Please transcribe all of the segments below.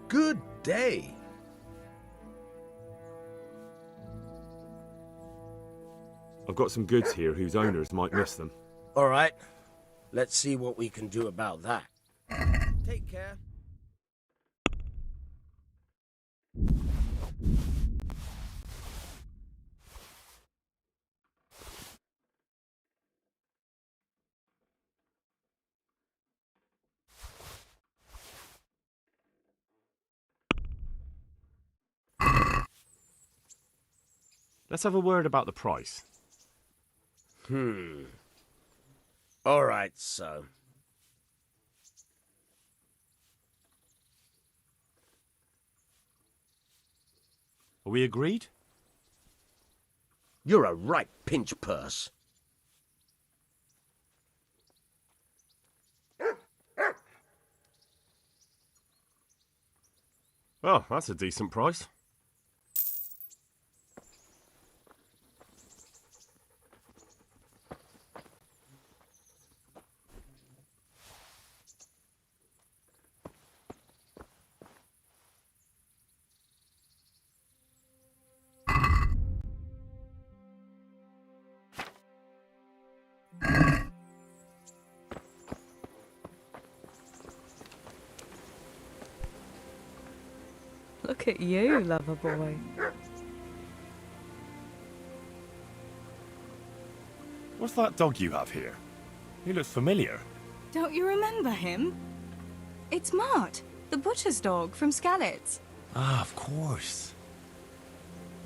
Good day. I've got some goods here whose owners might miss them. All right. Let's see what we can do about that. Take care. Let's have a word about the price. All right, so. Are we agreed? You're a right pinch purse. Oh, that's a decent price. Look at you, lover boy. What's that dog you have here? He looks familiar. Don't you remember him? It's Mart, the butcher's dog from Skalitz. Ah, of course.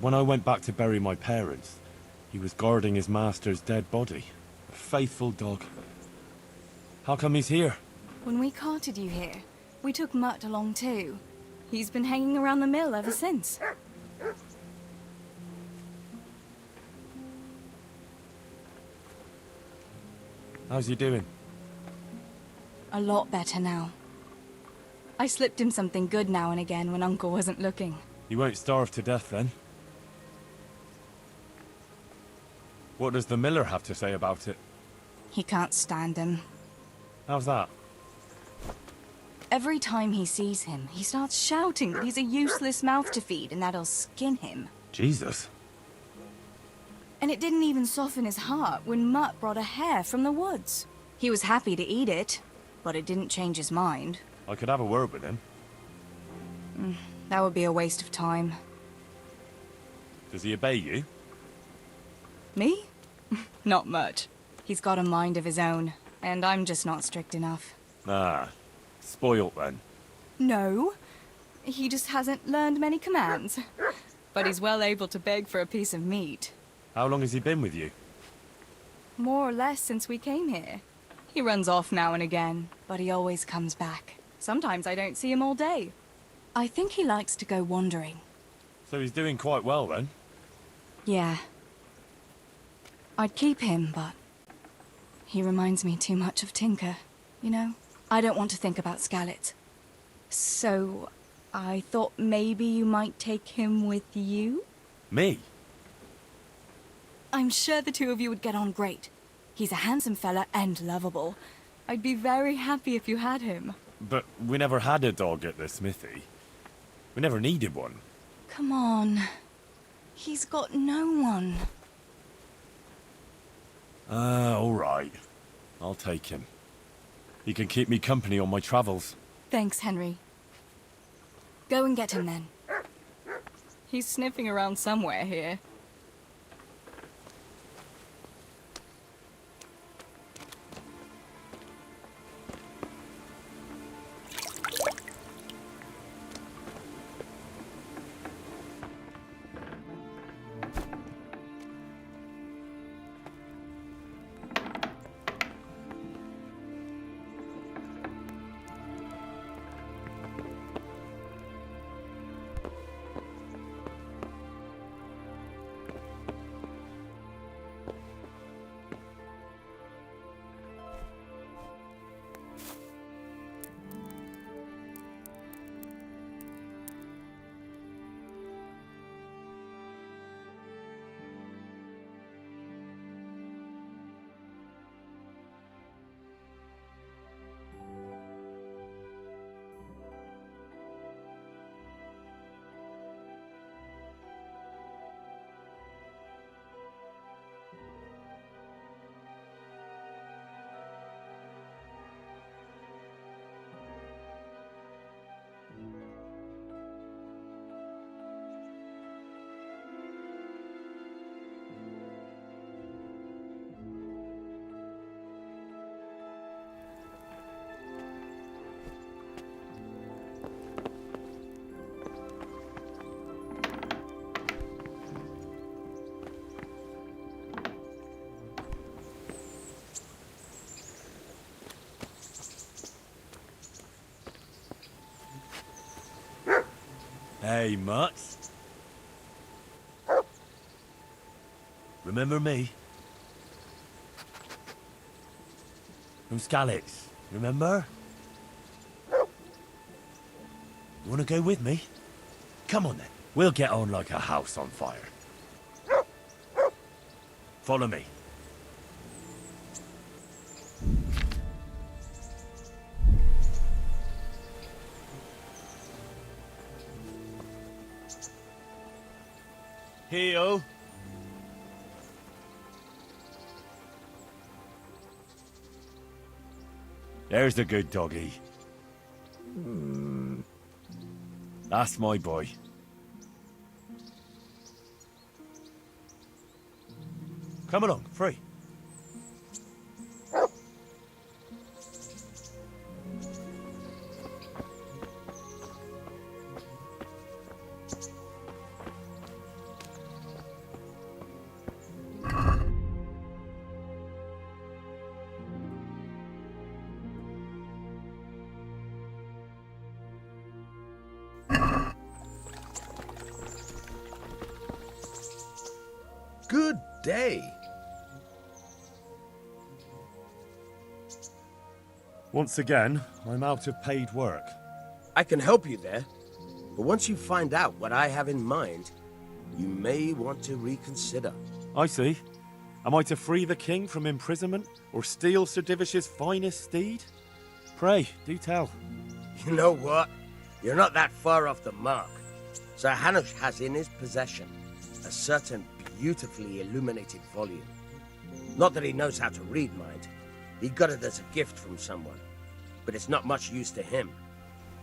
When I went back to bury my parents, he was guarding his master's dead body. A faithful dog. How come he's here? When we carted you here, we took Mutt along too. He's been hanging around the mill ever since. How's he doing? A lot better now. I slipped him something good now and again when Uncle wasn't looking. He won't starve to death then. What does the miller have to say about it? He can't stand him. How's that? Every time he sees him, he starts shouting that he's a useless mouth to feed and that'll skin him. Jesus. And it didn't even soften his heart when Mutt brought a hare from the woods. He was happy to eat it, but it didn't change his mind. I could have a word with him. That would be a waste of time. Does he obey you? Me? Not much. He's got a mind of his own, and I'm just not strict enough. Ah, spoilt then. No, he just hasn't learned many commands. But he's well able to beg for a piece of meat. How long has he been with you? More or less since we came here. He runs off now and again, but he always comes back. Sometimes I don't see him all day. I think he likes to go wandering. So he's doing quite well then? Yeah. I'd keep him, but he reminds me too much of Tinker, you know? I don't want to think about Skalitz. So, I thought maybe you might take him with you? Me? I'm sure the two of you would get on great. He's a handsome fella and lovable. I'd be very happy if you had him. But we never had a dog at the smithy. We never needed one. Come on. He's got no one. All right. I'll take him. He can keep me company on my travels. Thanks, Henry. Go and get him then. He's sniffing around somewhere here. Hey, Mutt. Remember me? From Skalitz, remember? You wanna go with me? Come on then, we'll get on like a house on fire. Follow me. Heel. There's the good doggy. That's my boy. Come along, free. Good day. Once again, I'm out of paid work. I can help you there, but once you find out what I have in mind, you may want to reconsider. I see. Am I to free the king from imprisonment, or steal Sir Divish's finest steed? Pray, do tell. You know what? You're not that far off the mark. Sir Hanush has in his possession a certain beautifully illuminated volume. Not that he knows how to read, mind. He got it as a gift from someone. But it's not much use to him.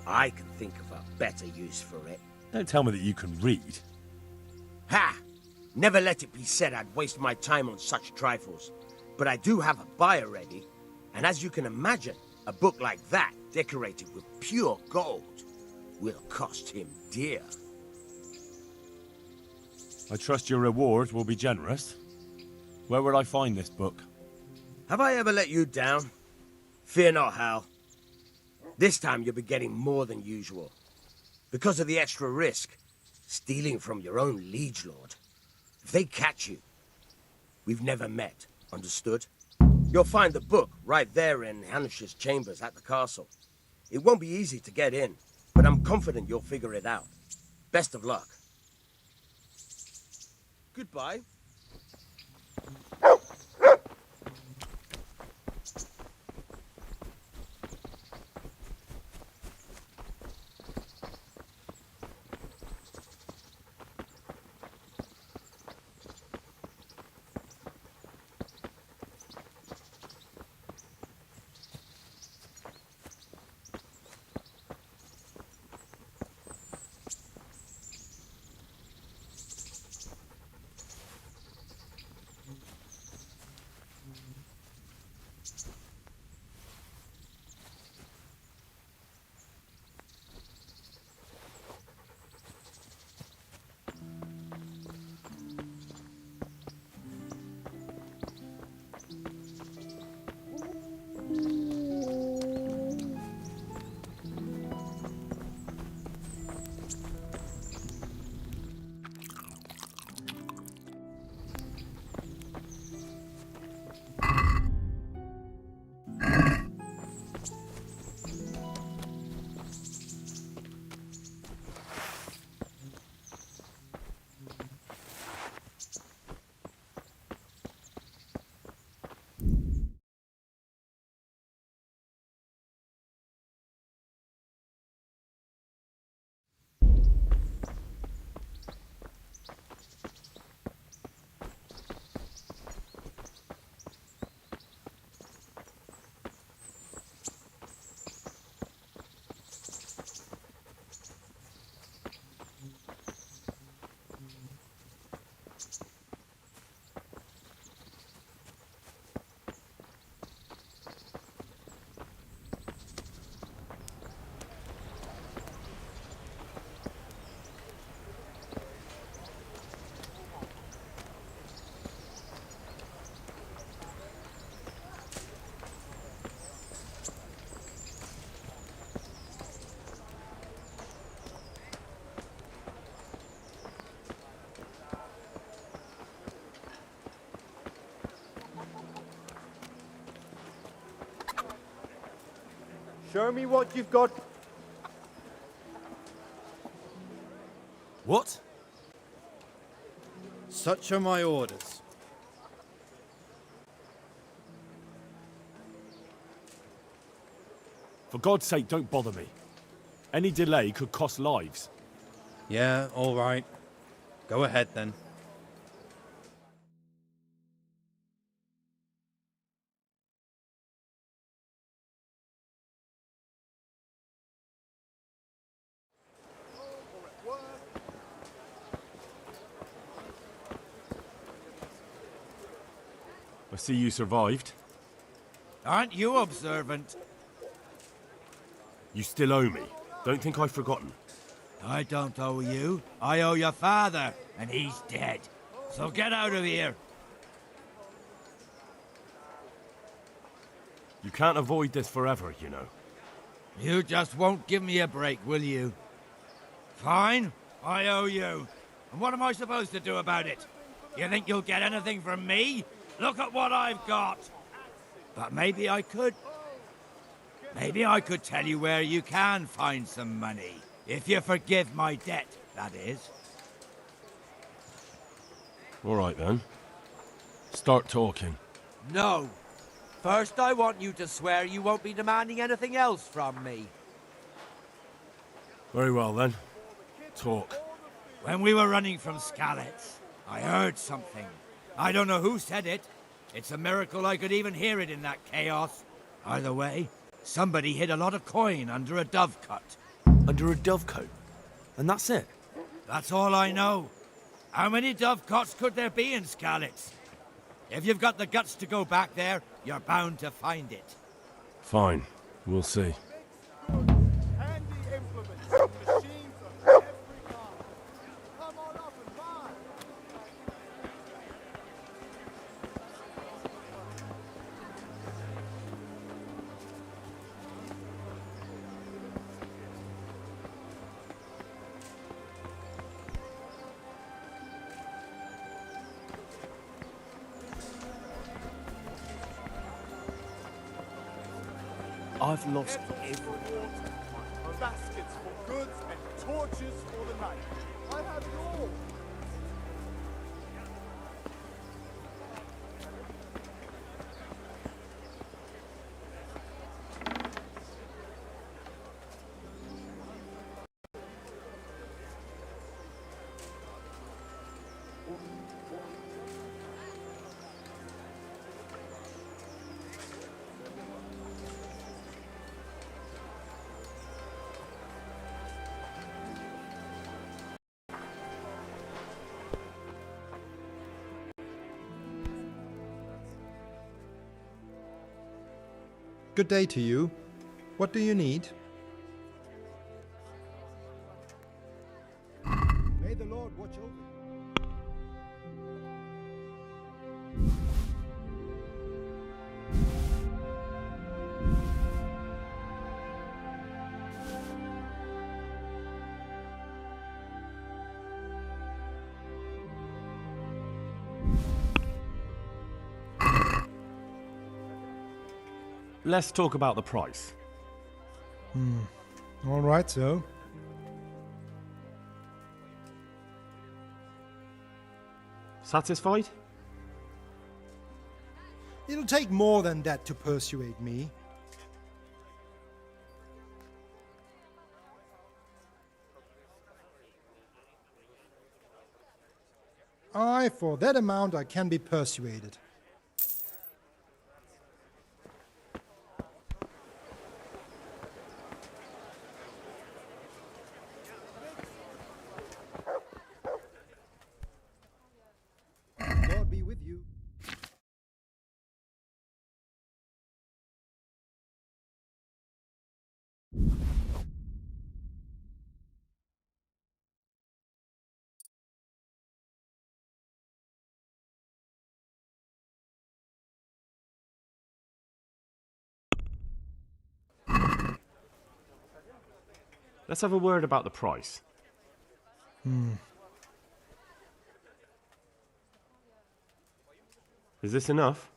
I can think of a better use for it. Don't tell me that you can read. Ha! Never let it be said I'd waste my time on such trifles. But I do have a buyer ready. And as you can imagine, a book like that, decorated with pure gold, will cost him dear. I trust your reward will be generous. Where will I find this book? Have I ever let you down? Fear not, Hal. This time you'll be getting more than usual. Because of the extra risk, stealing from your own liege lord. If they catch you, we've never met, understood? You'll find the book right there in Hanush's chambers at the castle. It won't be easy to get in, but I'm confident you'll figure it out. Best of luck. Goodbye. Show me what you've got. What? Such are my orders. For God's sake, don't bother me. Any delay could cost lives. Yeah, all right. Go ahead then. I see you survived. Aren't you observant? You still owe me. Don't think I've forgotten. I don't owe you. I owe your father, and he's dead. So get out of here. You can't avoid this forever, you know. You just won't give me a break, will you? Fine, I owe you. And what am I supposed to do about it? You think you'll get anything from me? Look at what I've got. But maybe I could. Maybe I could tell you where you can find some money. If you forgive my debt, that is. All right, then. Start talking. No. First, I want you to swear you won't be demanding anything else from me. Very well, then. Talk. When we were running from Skalitz, I heard something. I don't know who said it. It's a miracle I could even hear it in that chaos. Either way, somebody hid a lot of coin under a dovecote. Under a dovecote? And that's it? That's all I know. How many dovecotes could there be in Skalitz? If you've got the guts to go back there, you're bound to find it. Fine. We'll see. Handy implements and machines of every kind. Come on up and buy. I've lost Kettles for water, baskets for goods, and torches for the night. I have it all. Good day to you. What do you need? May the Lord watch over you. Let's talk about the price. All right, so. Satisfied? It'll take more than that to persuade me. Aye, for that amount I can be persuaded. God be with you. Let's have a word about the price. Is this enough?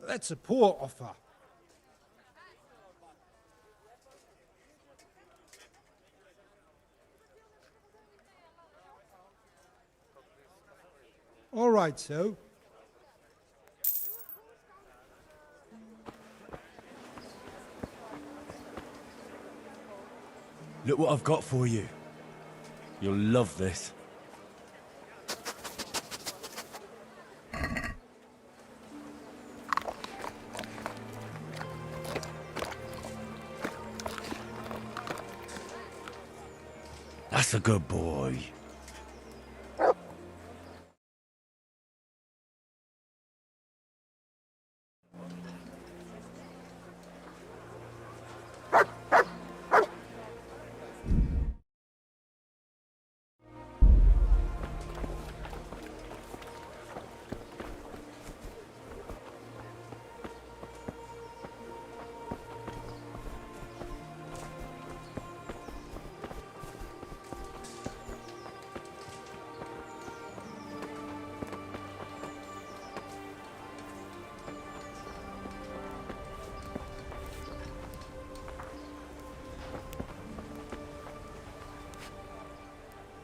That's a poor offer. All right, so. Look what I've got for you. You'll love this. That's a good boy.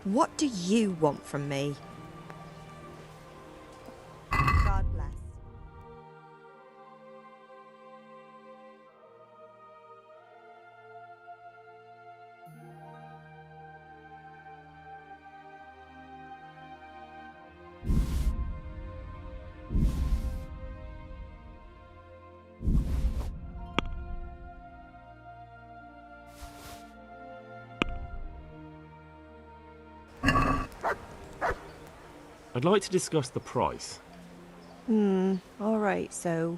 What do you want from me? God bless. I'd like to discuss the price. All right, so.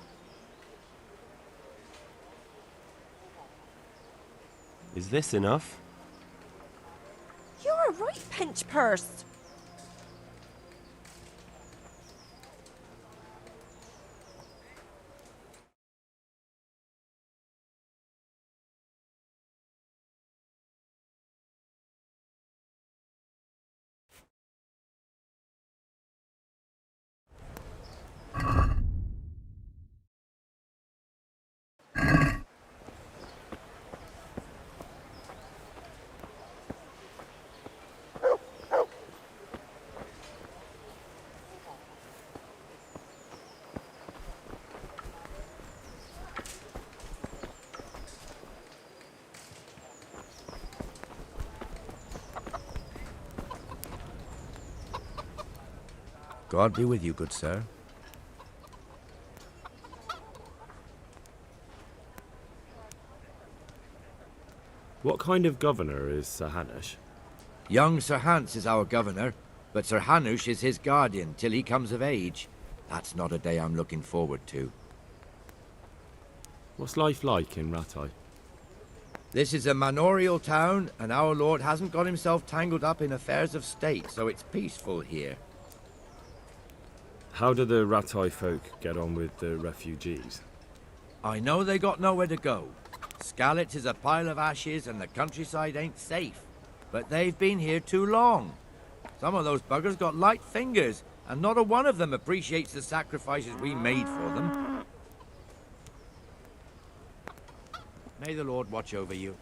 Is this enough? You're a right pinch purse. God be with you, good sir. What kind of governor is Sir Hanush? Young Sir Hans is our governor, but Sir Hanush is his guardian till he comes of age. That's not a day I'm looking forward to. What's life like in Rattay? This is a manorial town, and our lord hasn't got himself tangled up in affairs of state, so it's peaceful here. How do the Rattay folk get on with the refugees? I know they got nowhere to go. Skalitz is a pile of ashes and the countryside ain't safe. But they've been here too long. Some of those buggers got light fingers, and not a one of them appreciates the sacrifices we made for them. May the Lord watch over you.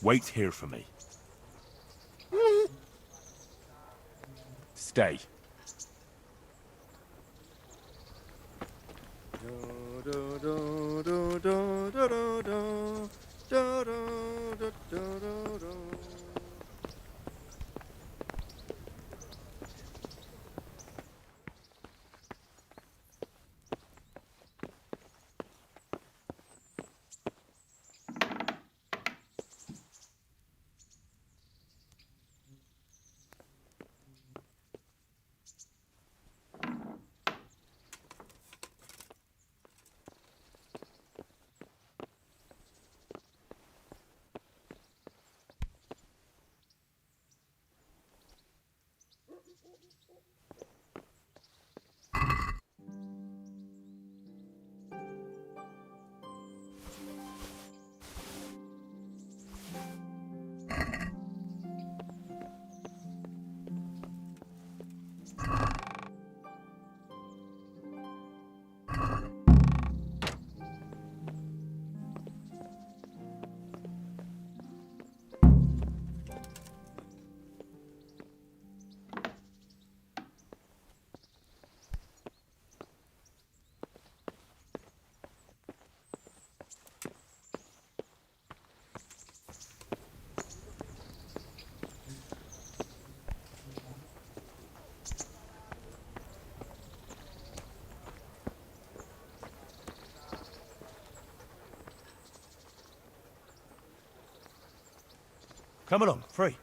Wait here for me. Stay. Come along, free.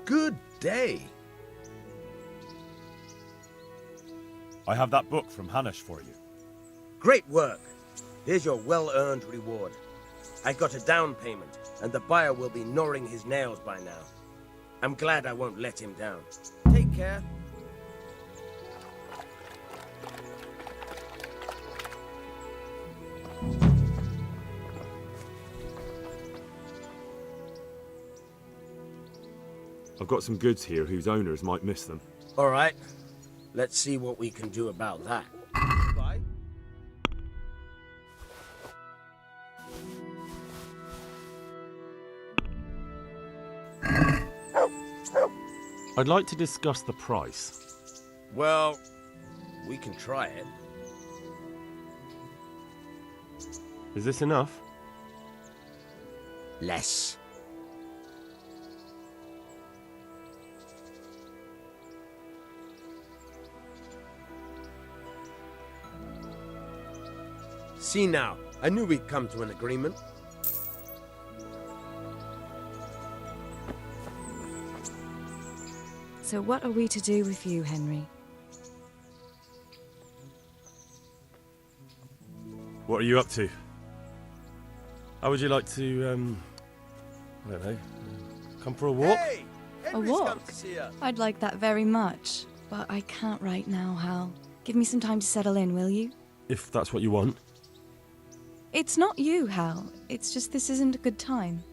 Good day. I have that book from Hanush for you. Great work. Here's your well-earned reward. I got a down payment, and the buyer will be gnawing his nails by now. I'm glad I won't let him down. Take care. I've got some goods here whose owners might miss them. All right. Let's see what we can do about that. Bye. I'd like to discuss the price. Well, we can try it. Is this enough? Less. See now, I knew we'd come to an agreement. So what are we to do with you, Henry? What are you up to? How would you like to, I don't know, come for a walk? Hey! A Henry's come walk? to see us. I'd like that very much, but I can't right now, Hal. Give me some time to settle in, will you? If that's what you want. It's not you, Hal. It's just this isn't a good time.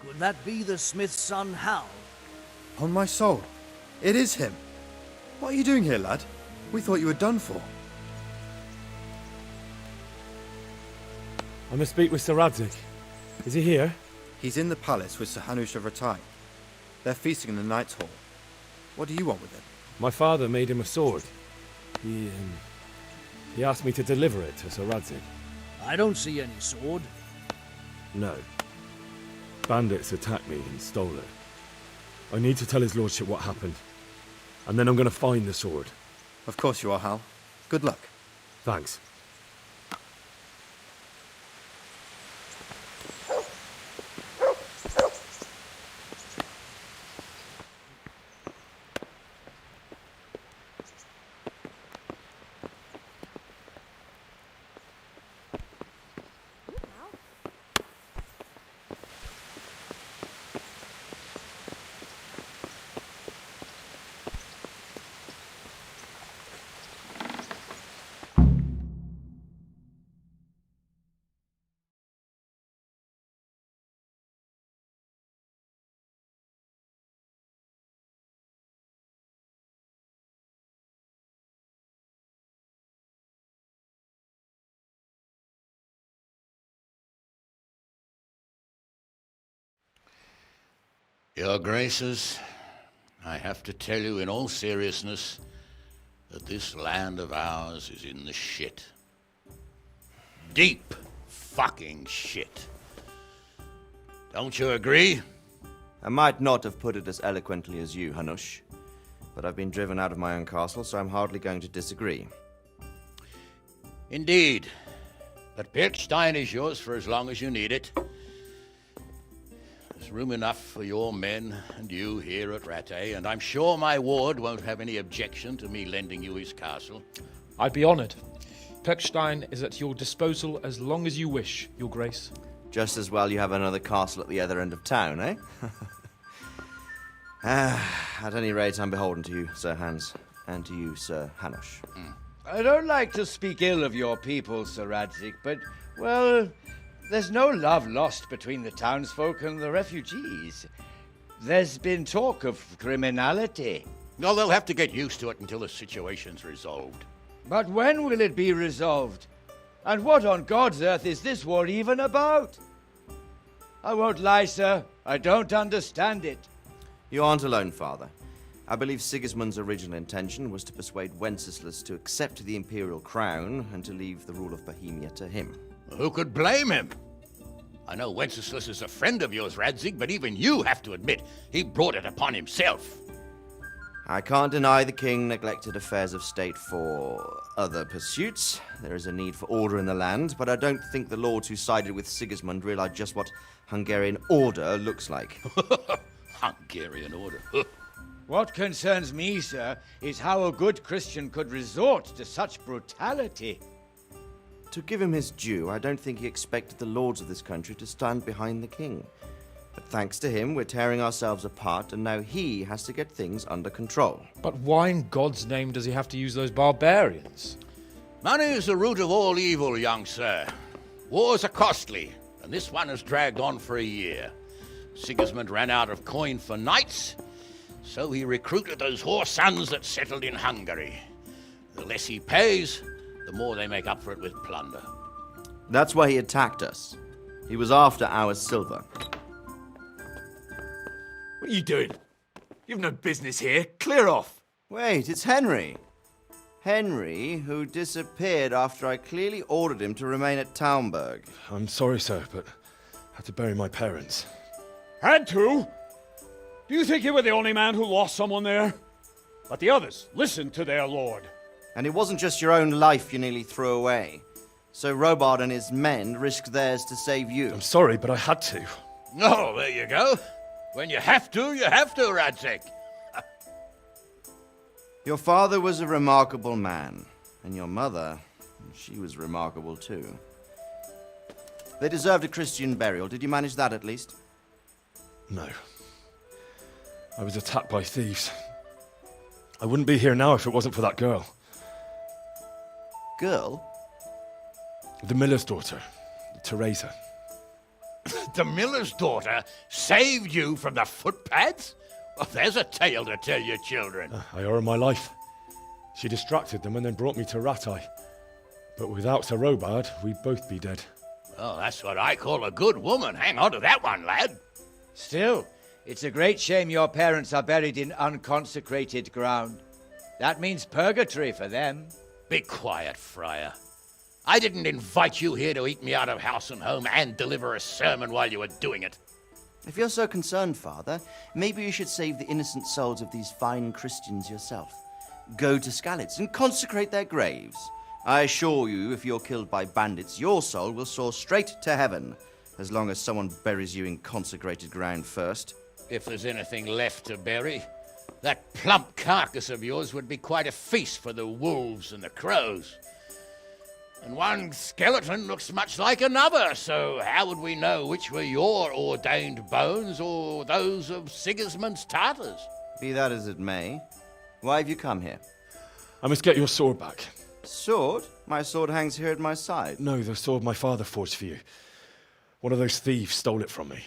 Could that be the smith's son, Hal? On my soul, it is him. What are you doing here, lad? We thought you were done for. I must speak with Sir Radzig. Is he here? He's in the palace with Sir Hanush of Rattay. They're feasting in the Knight's Hall. What do you want with him? My father made him a sword. He asked me to deliver it to Sir Radzig. I don't see any sword. No. Bandits attacked me and stole it. I need to tell his lordship what happened. And then I'm going to find the sword. Of course you are, Hal. Good luck. Thanks. Your Graces, I have to tell you in all seriousness that this land of ours is in the shit. Deep fucking shit. Don't you agree? I might not have put it as eloquently as you, Hanush, but I've been driven out of my own castle, so I'm hardly going to disagree. Indeed. But Pirkstein is yours for as long as you need it. There's room enough for your men and you here at Rattay, and I'm sure my ward won't have any objection to me lending you his castle. I'd be honored. Pirkstein is at your disposal as long as you wish, Your Grace. Just as well you have another castle at the other end of town, eh? At any rate, I'm beholden to you, Sir Hans, and to you, Sir Hanush. I don't like to speak ill of your people, Sir Radzig, but, well, there's no love lost between the townsfolk and the refugees. There's been talk of criminality. Well, they'll have to get used to it until the situation's resolved. But when will it be resolved? And what on God's earth is this war even about? I won't lie, sir. I don't understand it. You aren't alone, Father. I believe Sigismund's original intention was to persuade Wenceslas to accept the imperial crown and to leave the rule of Bohemia to him. Who could blame him? I know Wenceslas is a friend of yours, Radzig, but even you have to admit he brought it upon himself. I can't deny the king neglected affairs of state for other pursuits. There is a need for order in the land, but I don't think the lords who sided with Sigismund realized just what Hungarian order looks like. Hungarian order? What concerns me, sir, is how a good Christian could resort to such brutality. To give him his due, I don't think he expected the lords of this country to stand behind the king. But thanks to him, we're tearing ourselves apart, and now he has to get things under control. But why in God's name does he have to use those barbarians? Money is the root of all evil, young sir. Wars are costly, and this one has dragged on for a year. Sigismund ran out of coin for knights, so he recruited those whore sons that settled in Hungary. The less he pays, the more they make up for it with plunder. That's why he attacked us. He was after our silver. What are you doing? You've no business here. Clear off. Wait, it's Henry. Henry, who disappeared after I clearly ordered him to remain at Taumberg. I'm sorry, sir, but I had to bury my parents. Had to? Do you think you were the only man who lost someone there? But the others listened to their lord. And it wasn't just your own life you nearly threw away. So Robard and his men risked theirs to save you. I'm sorry, but I had to. Oh, there you go. When you have to, Radzig. Your father was a remarkable man, and your mother, she was remarkable too. They deserved a Christian burial. Did you manage that at least? No. I was attacked by thieves. I wouldn't be here now if it wasn't for that girl. Girl? The miller's daughter, Teresa. The miller's daughter saved you from the footpads? Well, there's a tale to tell your children. I owe her my life. She distracted them and then brought me to Rattay. But without Sir Robard, we'd both be dead. Well, that's what I call a good woman. Hang on to that one, lad. Still, it's a great shame your parents are buried in unconsecrated ground. That means purgatory for them. Be quiet, Friar. I didn't invite you here to eat me out of house and home and deliver a sermon while you were doing it. If you're so concerned, Father, maybe you should save the innocent souls of these fine Christians yourself. Go to Skalitz and consecrate their graves. I assure you, if you're killed by bandits, your soul will soar straight to heaven, as long as someone buries you in consecrated ground first. If there's anything left to bury, that plump carcass of yours would be quite a feast for the wolves and the crows. And one skeleton looks much like another, so how would we know which were your ordained bones or those of Sigismund's Tartars? Be that as it may, why have you come here? I must get your sword back. Sword? My sword hangs here at my side. No, the sword my father forged for you. One of those thieves stole it from me.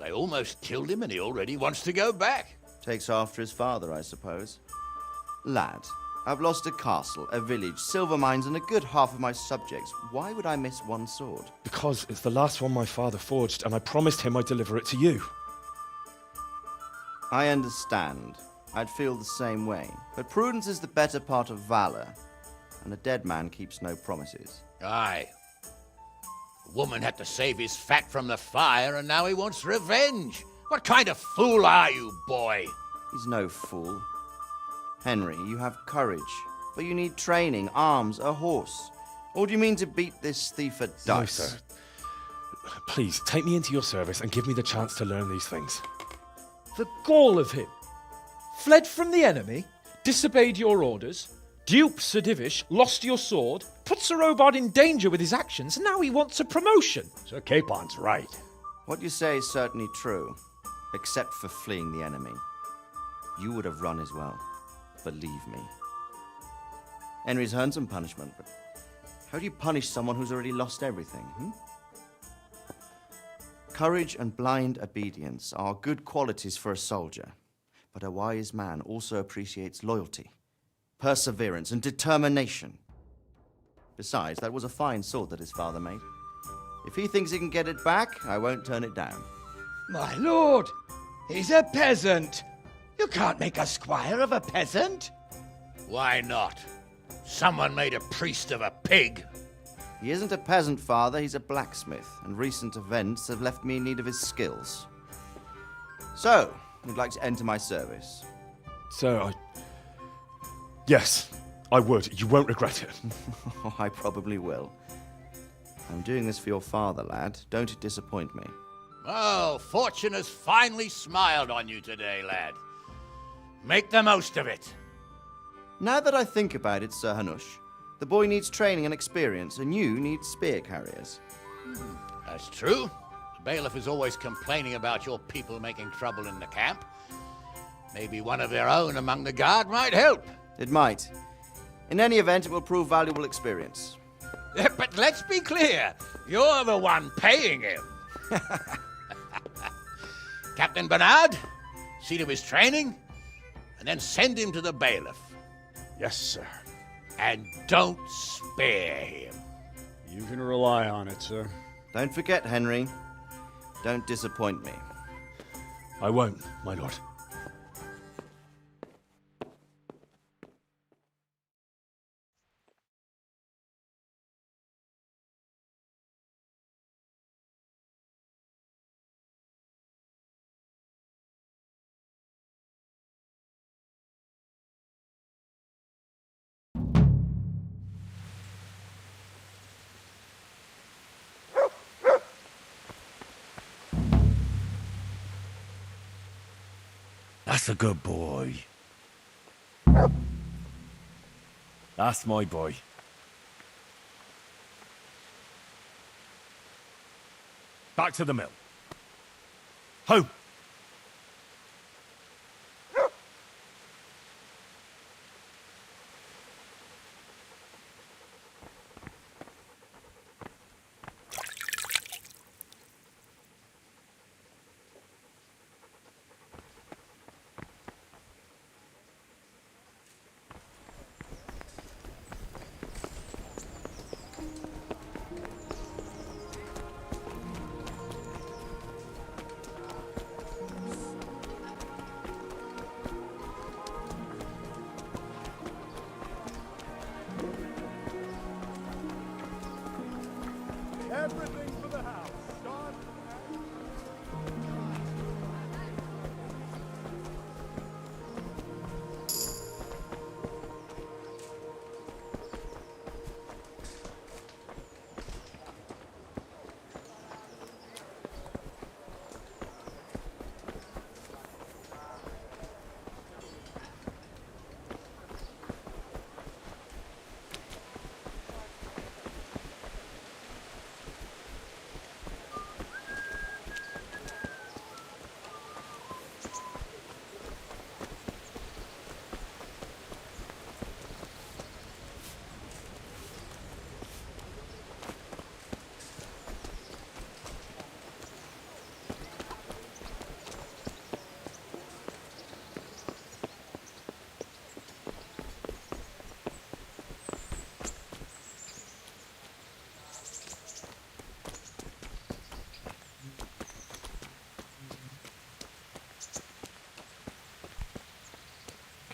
They almost killed him and he already wants to go back. Takes after his father, I suppose. Lad, I've lost a castle, a village, silver mines, and a good half of my subjects. Why would I miss one sword? Because it's the last one my father forged, and I promised him I'd deliver it to you. I understand. I'd feel the same way. But prudence is the better part of valor, and a dead man keeps no promises. Aye. The woman had to save his fat from the fire, and now he wants revenge. What kind of fool are you, boy? He's no fool. Henry, you have courage, but you need training, arms, a horse. Or do you mean to beat this thief at dice? No, sir. Please, take me into your service and give me the chance to learn these things. The gall of him! Fled from the enemy, disobeyed your orders, duped Sir Divish, lost your sword, put Sir Robard in danger with his actions, and now he wants a promotion. Sir Capon's right. What you say is certainly true, except for fleeing the enemy. You would have run as well. Believe me. Henry's earned some punishment, but how do you punish someone who's already lost everything? Courage and blind obedience are good qualities for a soldier, but a wise man also appreciates loyalty, perseverance, and determination. Besides, that was a fine sword that his father made. If he thinks he can get it back, I won't turn it down. My lord, he's a peasant. You can't make a squire of a peasant. Why not? Someone made a priest of a pig. He isn't a peasant, Father, he's a blacksmith, and recent events have left me in need of his skills. So, you'd like to enter my service? Sir, Yes, I would. You won't regret it. I probably will. I'm doing this for your father, lad. Don't disappoint me. Oh, fortune has finally smiled on you today, lad. Make the most of it. Now that I think about it, Sir Hanush, the boy needs training and experience, and you need spear carriers. That's true. The bailiff is always complaining about your people making trouble in the camp. Maybe one of their own among the guard might help. It might. In any event, it will prove valuable experience. But let's be clear. You're the one paying him. Captain Bernard, see to his training, and then send him to the bailiff. Yes, sir. And don't spare him. You can rely on it, sir. Don't forget, Henry. Don't disappoint me. I won't, my lord. That's a good boy. That's my boy. Back to the mill. Home!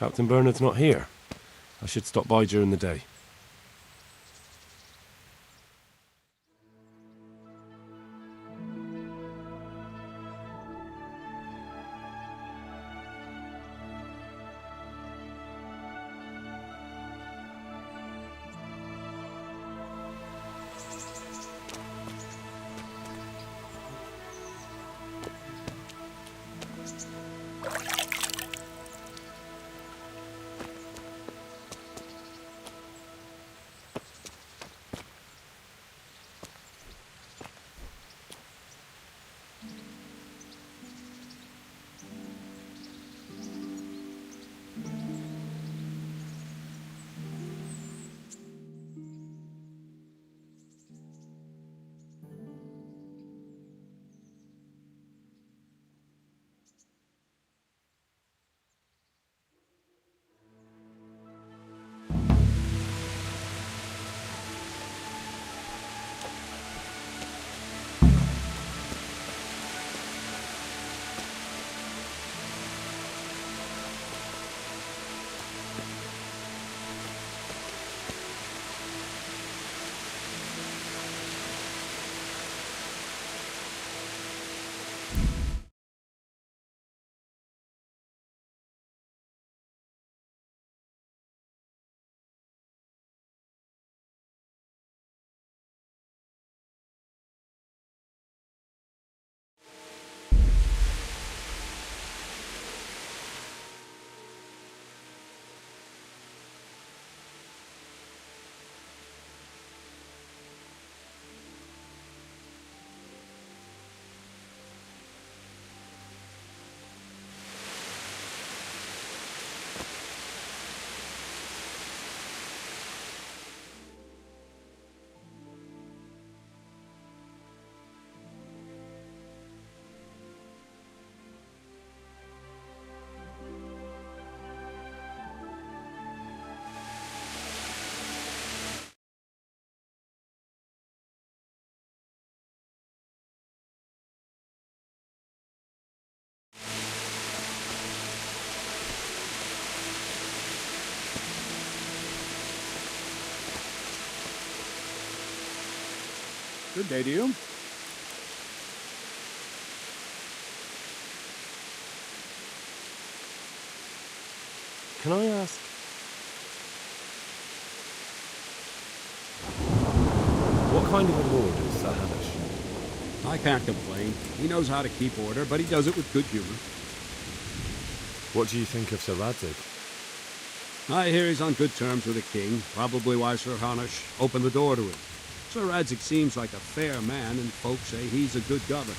Captain Bernard's not here. I should stop by during the day. Good day to you. Can I ask? What kind of a lord is Sir Hanush? I can't complain. He knows how to keep order, but he does it with good humor. What do you think of Sir Radzig? I hear he's on good terms with the king, probably why Sir Hanush opened the door to him. Sir Radzig seems like a fair man, and folks say he's a good governor.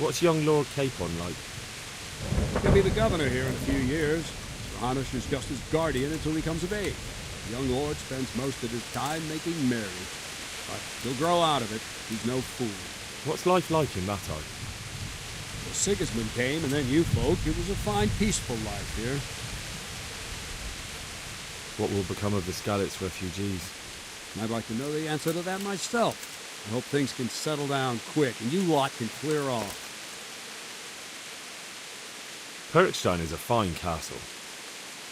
What's young Lord Capon like? He'll be the governor here in a few years. Sir Hanush is just his guardian until he comes of age. The young lord spends most of his time making merry. But he'll grow out of it. He's no fool. What's life like in that time? Well, Sigismund came, and then you folk. It was a fine, peaceful life here. What will become of the Skalitz refugees? I'd like to know the answer to that myself. I hope things can settle down quick, and you lot can clear off. Perkstein is a fine castle.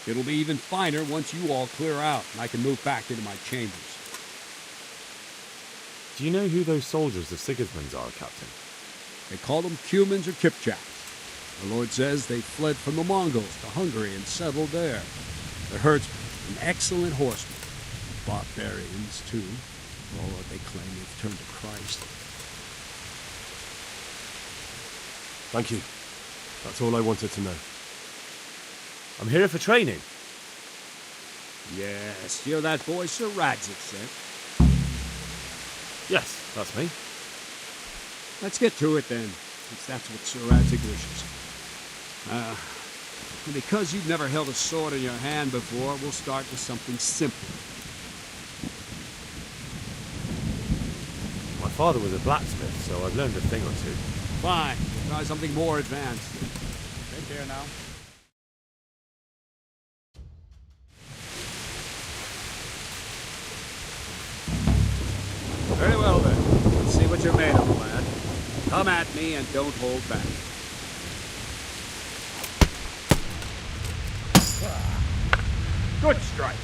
It'll be even finer once you all clear out, and I can move back into my chambers. Do you know who those soldiers of Sigismund's are, Captain? They call them Cumans or Kipchaks. The Lord says they fled from the Mongols to Hungary and settled there. They're herdsmen, and excellent horsemen. Barbarians, too, for all that they claim they've turned to Christ. Thank you. That's all I wanted to know. I'm here for training. Yes, you're that boy Sir Radzig sent. Yes, that's me. Let's get to it then, since that's what Sir Radzig wishes. And because you've never held a sword in your hand before, we'll start with something simple. My father was a blacksmith, so I've learned a thing or two. Fine. Try something more advanced. Take care now. Very well then. Let's see what you're made of, lad. Come at me and don't hold back. Good strike.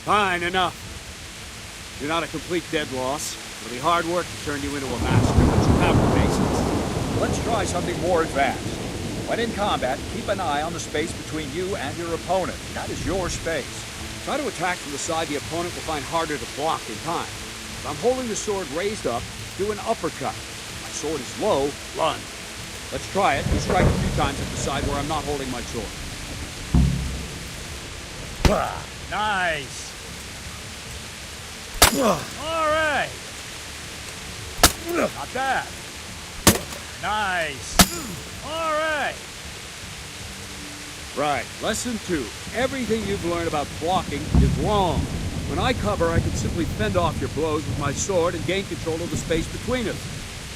Fine, enough. You're not a complete dead loss. It'll be hard work to turn you into a master, but you have the basics. Let's try something more advanced. When in combat, keep an eye on the space between you and your opponent. That is your space. Try to attack from the side the opponent will find harder to block in time. If I'm holding the sword raised up, do an uppercut. If my sword is low, lunge. Let's try it. You strike a few times at the side where I'm not holding my sword. Nice. All right. Not bad. Nice. All right. Right. Lesson 2. Everything you've learned about blocking is wrong. When I cover, I can simply fend off your blows with my sword and gain control of the space between us.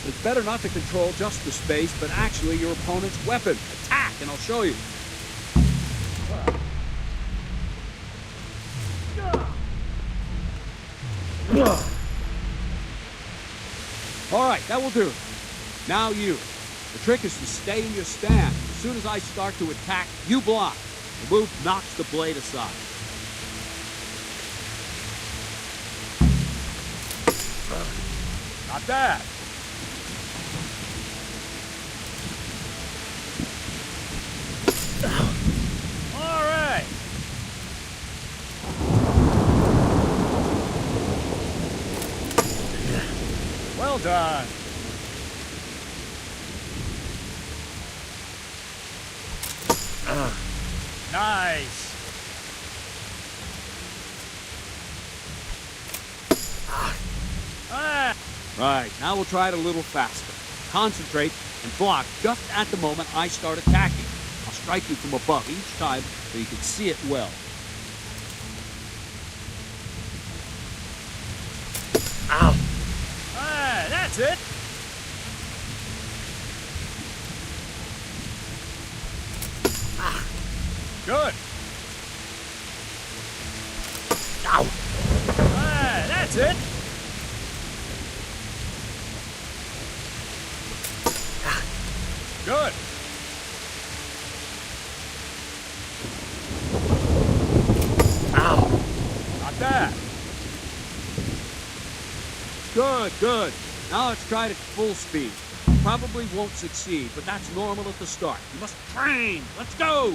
But it's better not to control just the space, but actually your opponent's weapon. Attack, and I'll show you. All right, that will do. Now you. The trick is to stay in your stand. As soon as I start to attack, you block. The move knocks the blade aside. Not bad. All right. Well done. Nice. Right, now we'll try it a little faster. Concentrate and block just at the moment I start attacking. I'll strike you from above each time so you can see it well. Ow. That's it. Good. Ow. That's it. Good. Ow. Not bad. Good, good. Now let's try it at full speed. Probably won't succeed, but that's normal at the start. You must train. Let's go.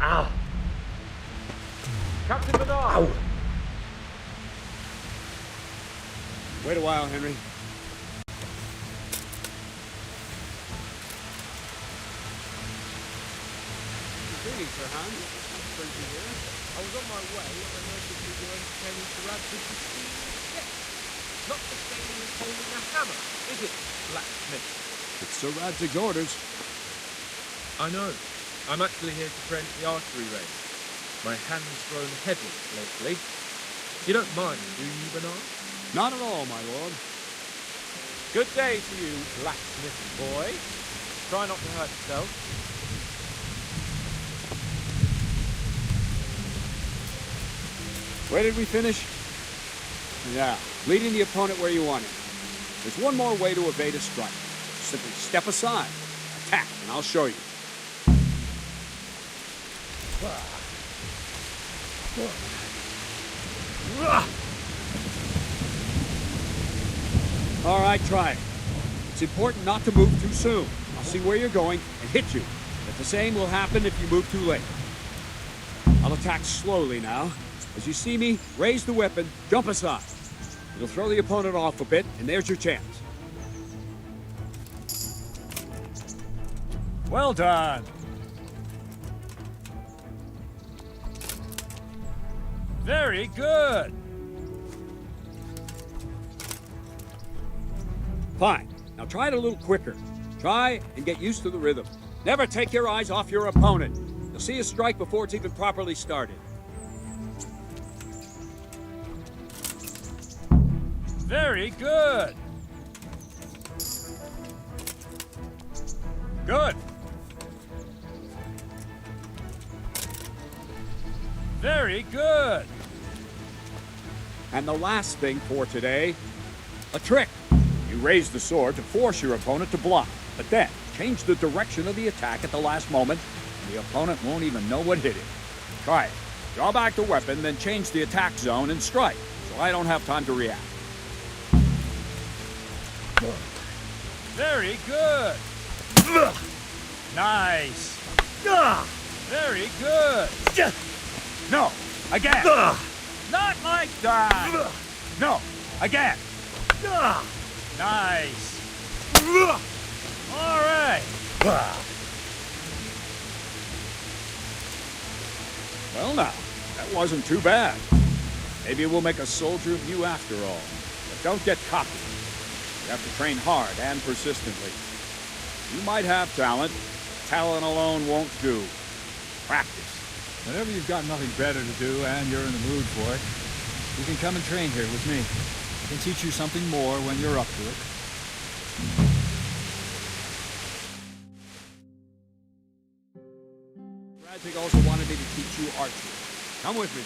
Ow. Captain Bernard. Ow. Wait a while, Henry. Greetings, Sir Hans. Here. I was on my way and I noticed that you were entertaining Sir Radford to see yes. Not the same as holding a hammer, is it, blacksmith? It's Sir Radzig's orders. I know. I'm actually here to train at the archery range. My hand's grown heavy lately. You don't mind, do you, Bernard? Not at all, my lord. Good day to you, blacksmith boy. Try not to hurt yourself. Where did we finish? Yeah, leading the opponent where you want him. There's one more way to evade a strike. Simply step aside, attack, and I'll show you. All right, try it. It's important not to move too soon. I'll see where you're going and hit you. But the same will happen if you move too late. I'll attack slowly now. As you see me, raise the weapon, jump aside. It'll throw the opponent off a bit, and there's your chance. Well done. Very good. Fine. Now try it a little quicker. Try and get used to the rhythm. Never take your eyes off your opponent. You'll see a strike before it's even properly started. Very good. Good. Very good. And the last thing for today, a trick. You raise the sword to force your opponent to block, but then change the direction of the attack at the last moment, and the opponent won't even know what hit him. Try it. Draw back the weapon, then change the attack zone and strike, so I don't have time to react. Very good. Nice. Very good. No, again. Not like that. No, again. Nice. All right. Well now, that wasn't too bad. Maybe we'll make a soldier of you after all. But don't get cocky. You have to train hard and persistently. You might have talent. Talent alone won't do. Practice. Whenever you've got nothing better to do and you're in the mood for it, you can come and train here with me. I can teach you something more when you're up to it. Bradley also wanted me to teach you archery. Come with me.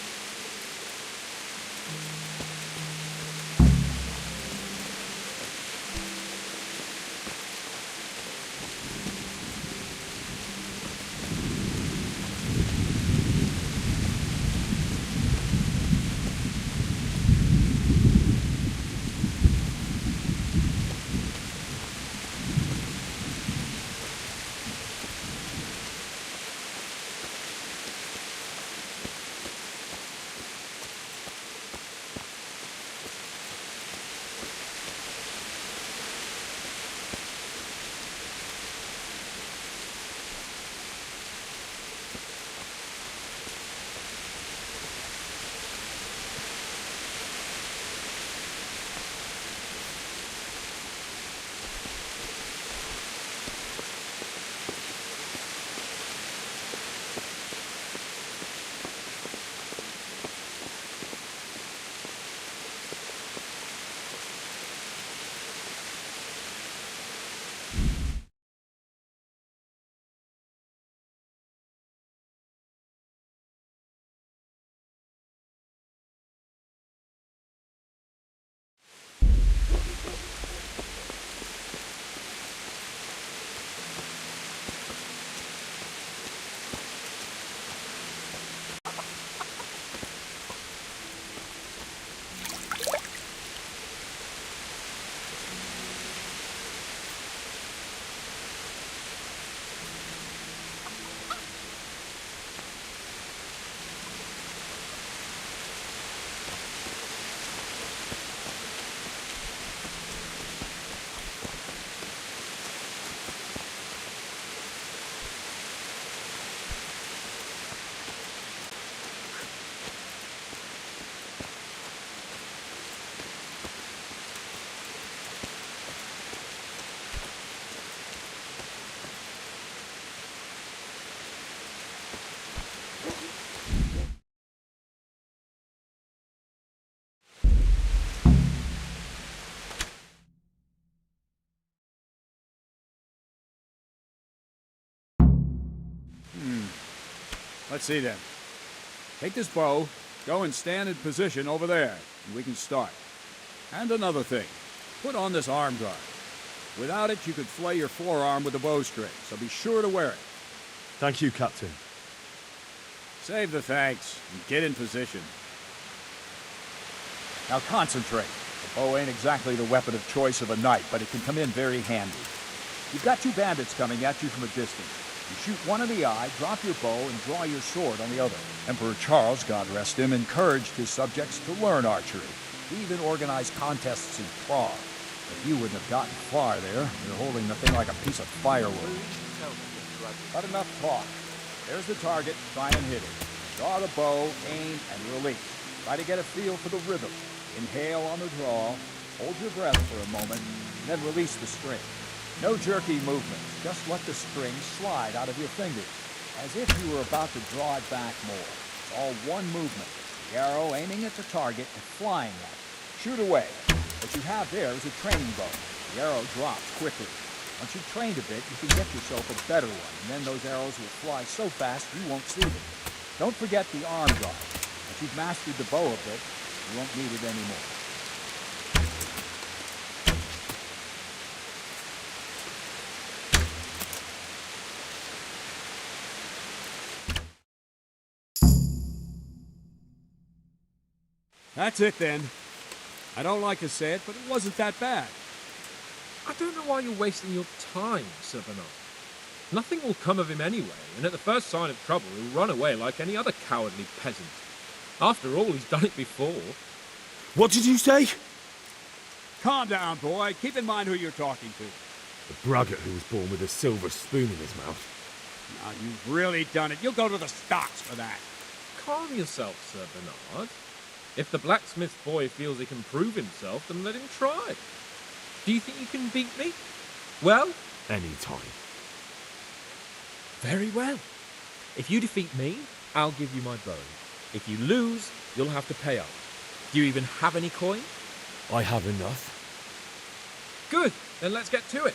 Let's see then. Take this bow, go and stand in position over there, and we can start. And another thing, put on this arm guard. Without it, you could flay your forearm with a bowstring, so be sure to wear it. Thank you, Captain. Save the thanks and get in position. Now concentrate. The bow ain't exactly the weapon of choice of a knight, but it can come in very handy. You've got two bandits coming at you from a distance. You shoot one in the eye, drop your bow, and draw your sword on the other. Emperor Charles, God rest him, encouraged his subjects to learn archery. He even organized contests in Prague. But you wouldn't have gotten far there. You're holding the thing like a piece of firewood. But enough talk. There's the target. Try and hit it. Draw the bow, aim, and release. Try to get a feel for the rhythm. Inhale on the draw, hold your breath for a moment, then release the string. No jerky movements. Just let the string slide out of your fingers, as if you were about to draw it back more. It's all one movement. The arrow aiming at the target and flying at it. Shoot away. What you have there is a training bow. The arrow drops quickly. Once you've trained a bit, you can get yourself a better one, and then those arrows will fly so fast you won't see them. Don't forget the arm guard. Once you've mastered the bow a bit, you won't need it anymore. That's it then. I don't like to say it, but it wasn't that bad. I don't know why you're wasting your time, Sir Bernard. Nothing will come of him anyway, and at the first sign of trouble, he'll run away like any other cowardly peasant. After all, he's done it before. What did you say? Calm down, boy. Keep in mind who you're talking to. The braggart who was born with a silver spoon in his mouth. Now, you've really done it. You'll go to the stocks for that. Calm yourself, Sir Bernard. If the blacksmith boy feels he can prove himself, then let him try. Do you think you can beat me? Well? Any time. Very well. If you defeat me, I'll give you my bow. If you lose, you'll have to pay up. Do you even have any coin? I have enough. Good, then let's get to it.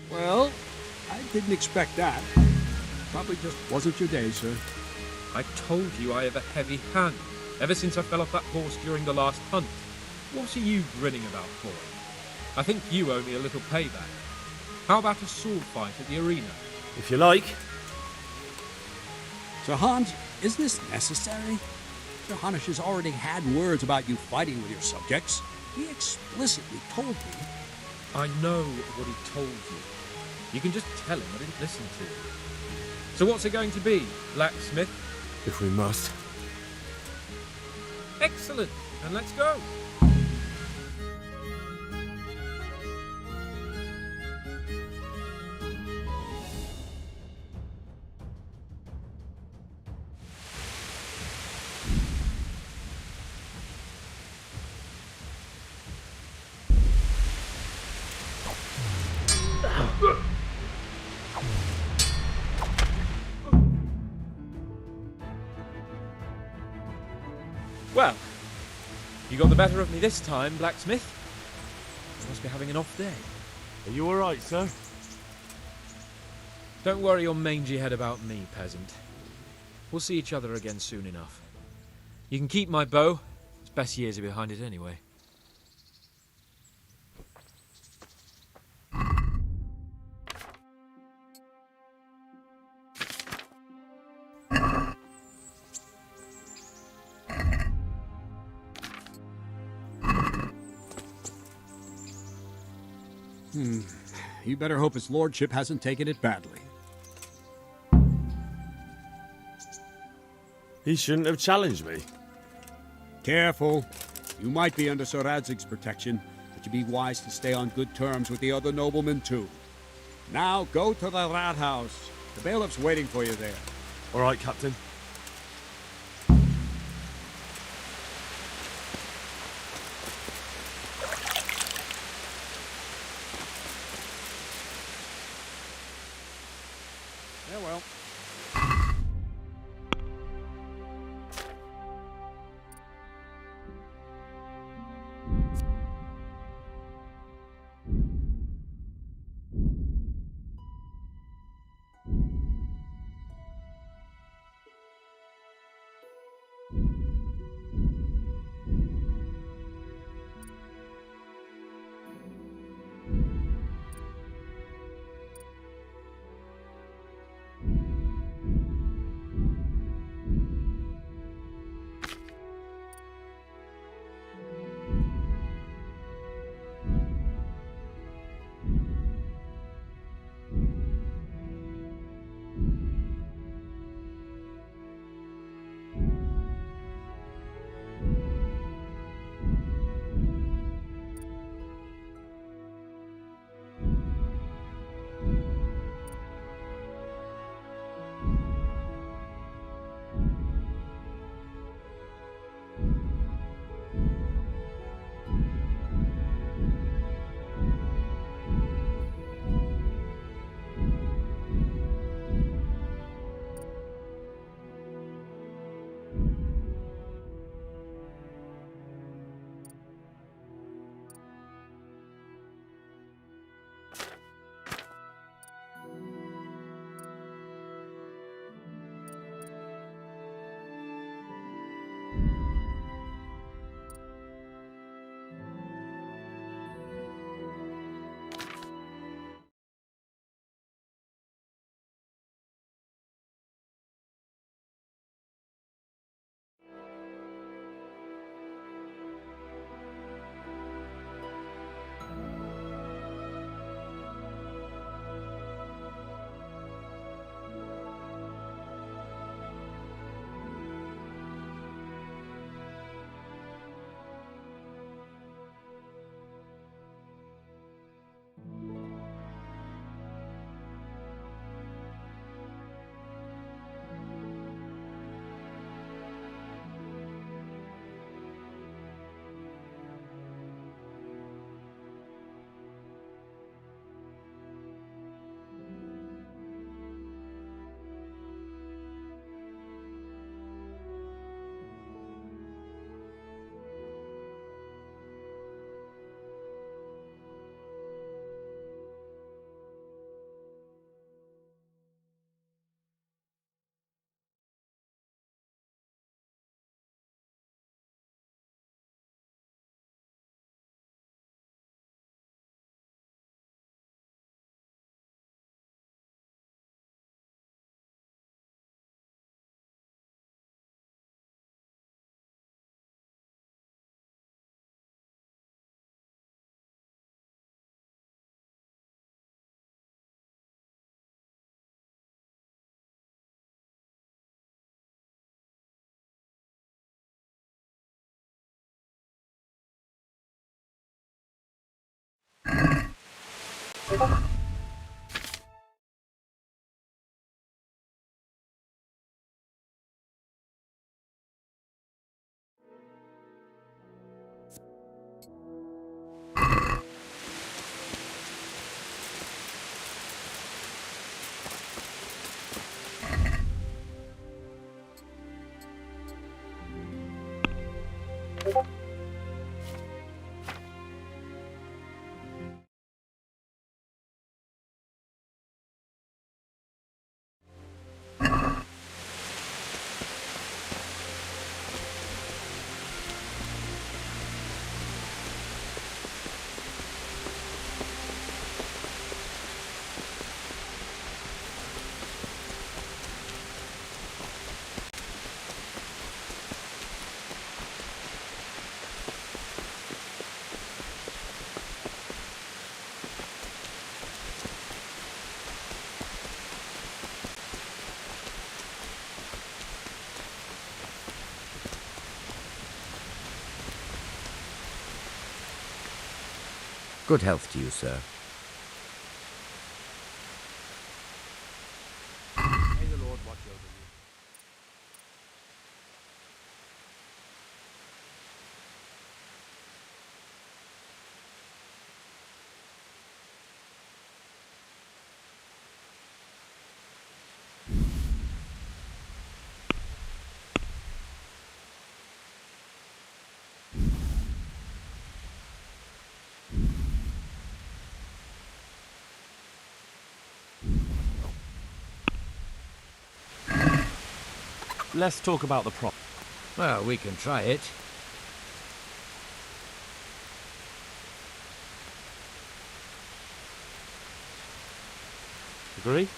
Well, I didn't expect that. Probably just wasn't your day, sir. I told you I have a heavy hand, ever since I fell off that horse during the last hunt. What are you grinning about for? I think you owe me a little payback. How about a sword fight at the arena? If you like. Sir Hans, is this necessary? Sir Hanush has already had words about you fighting with your subjects. He explicitly told me. I know what he told you. You can just tell him I didn't listen to you. So what's it going to be, blacksmith? If we must. Excellent, and let's go. Well, you got the better of me this time, blacksmith. You must be having an off day. Are you all right, sir? Don't worry your mangy head about me, peasant. We'll see each other again soon enough. You can keep my bow. Its best years are behind it anyway. You better hope his lordship hasn't taken it badly. He shouldn't have challenged me. Careful. You might be under Sir Radzig's protection, but you'd be wise to stay on good terms with the other noblemen too. Now go to the rat house. The bailiff's waiting for you there. All right, Captain. Farewell. Good health to you, sir. May the Lord watch over you. Let's talk about the prop. Well, we can try it. Agree?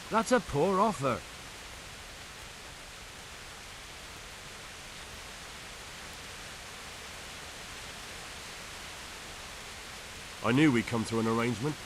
That's a poor offer. I knew we'd come to an arrangement.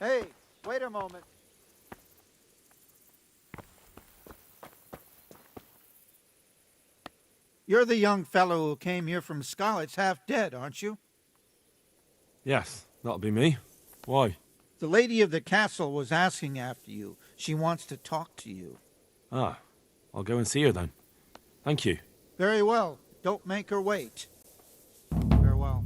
Hey, wait a moment. You're the young fellow who came here from Skalitz half dead, aren't you? Yes, that'll be me. Why? The lady of the castle was asking after you. She wants to talk to you. Ah, I'll go and see her then. Thank you. Very well. Don't make her wait. Farewell.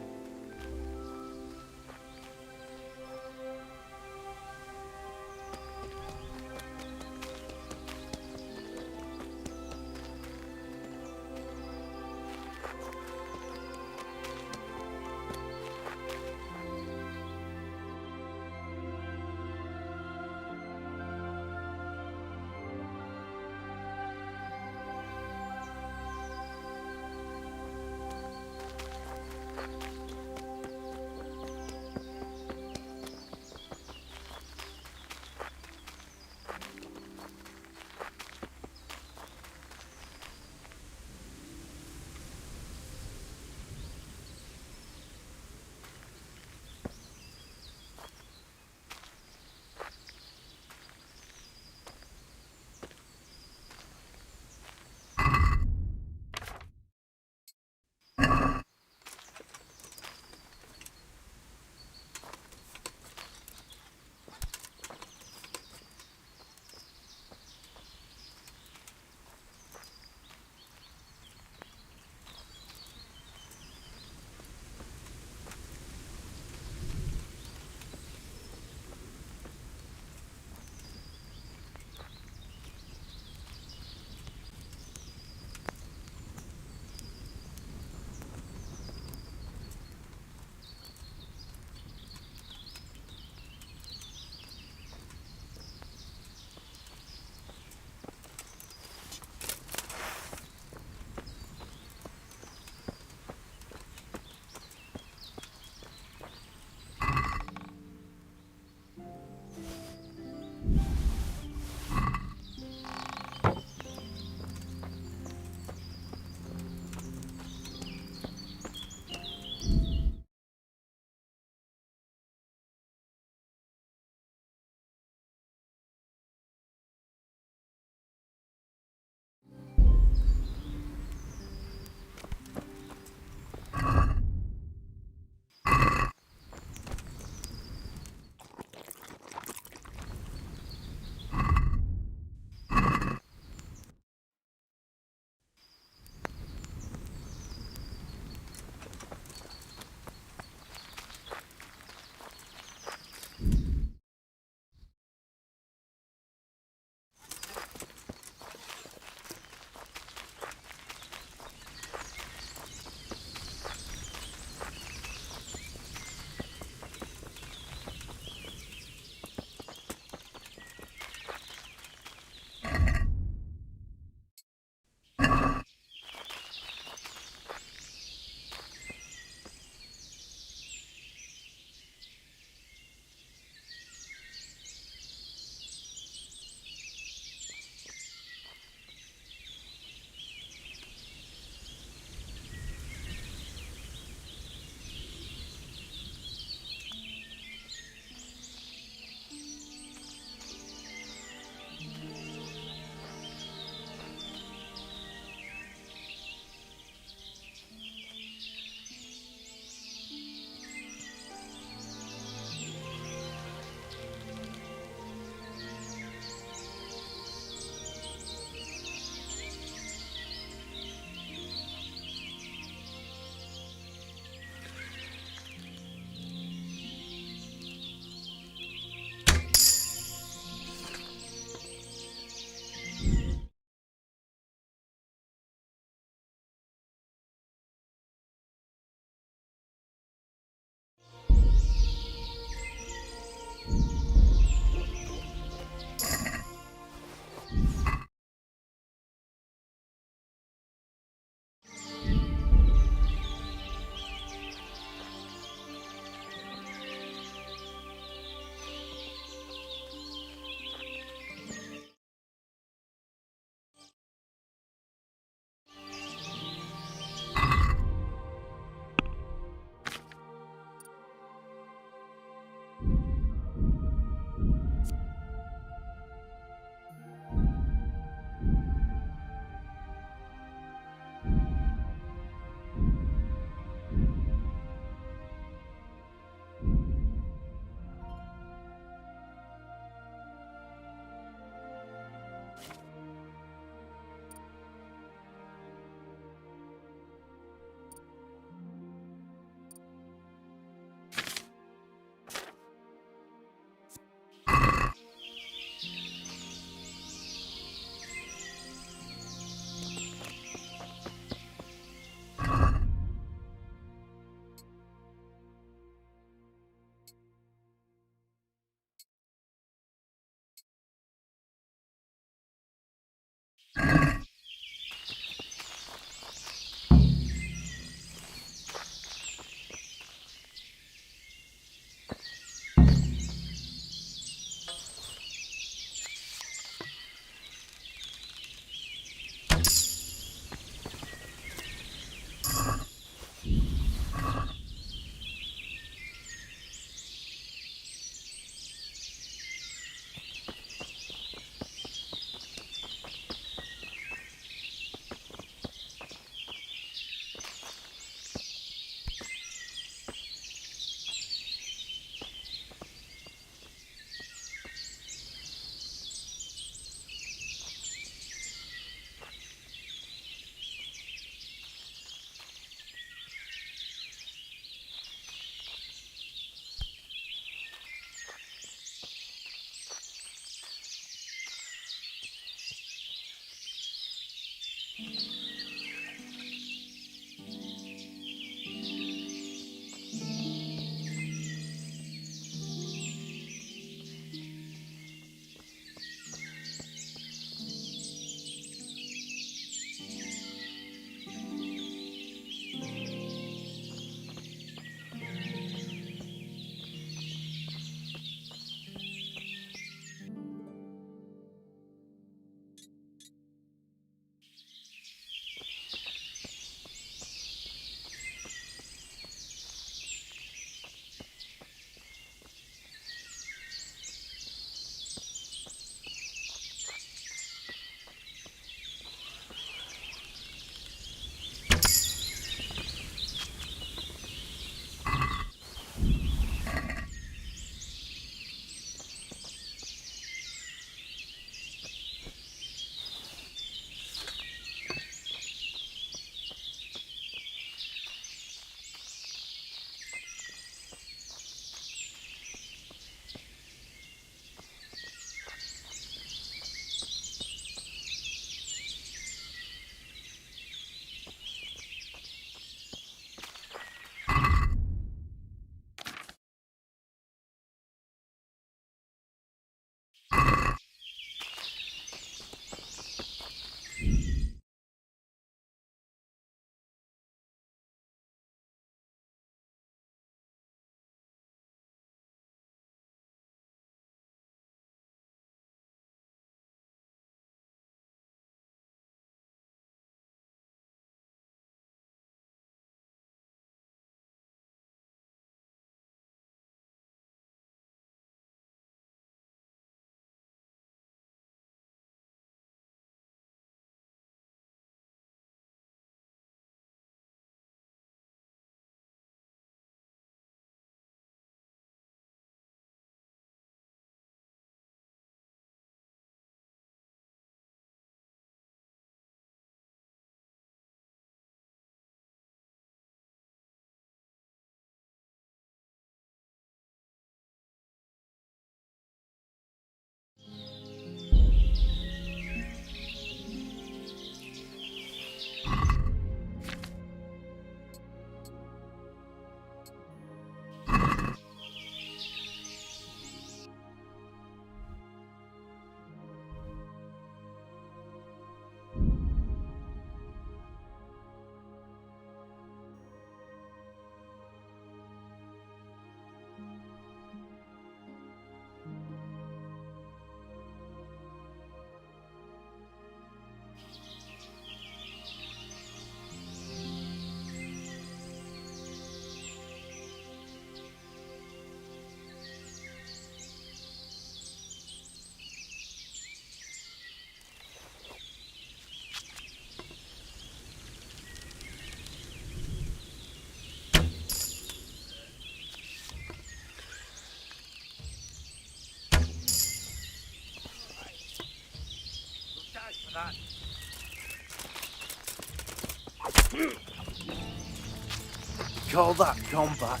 call that combat?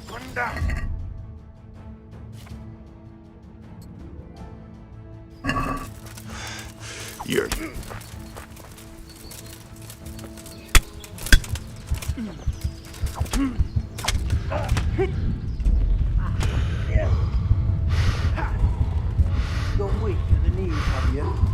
One down. You're... Got weak in the knees, have you?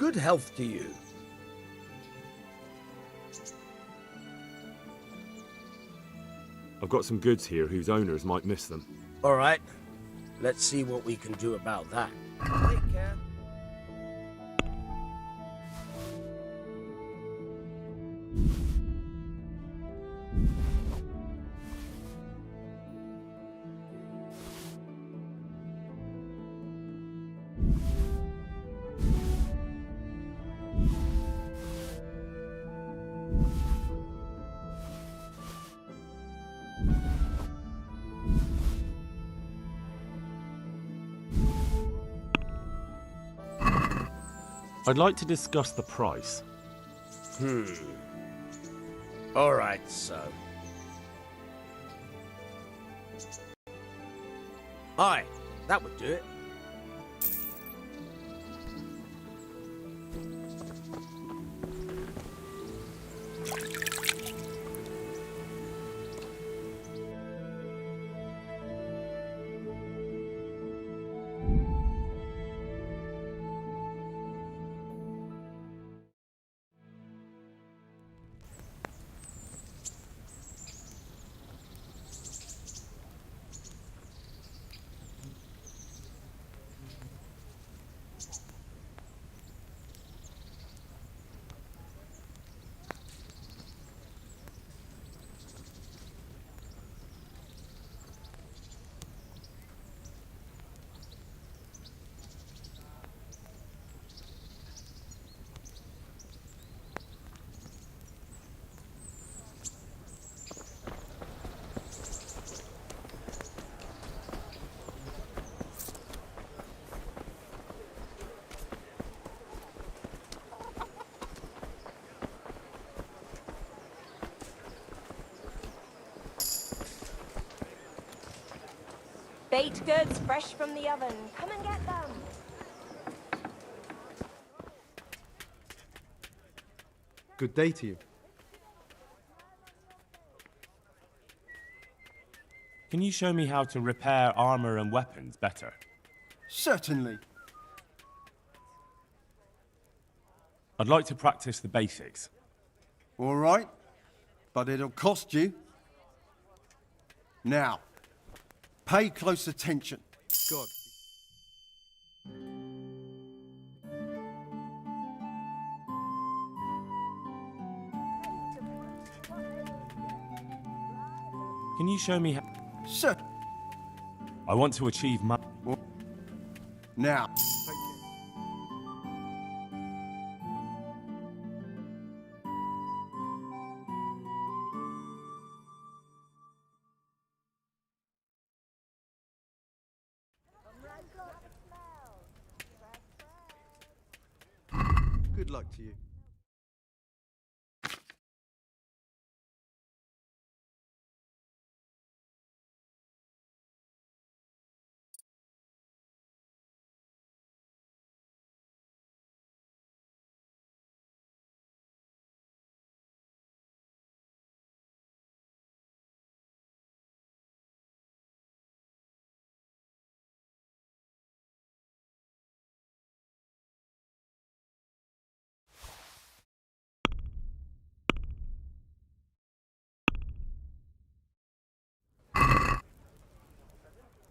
Good health to you. I've got some goods here whose owners might miss them. All right. Let's see what we can do about that. Take care. I'd like to discuss the price. All right, so. Aye, that would do it. Baked goods fresh from the oven. Come and get them. Good day to you. Can you show me how to repair armor and weapons better? Certainly. I'd like to practice the basics. All right, but it'll cost you. Now, pay close attention. God. Can you show me how... Sir. I want to achieve my... Now. Good luck to you.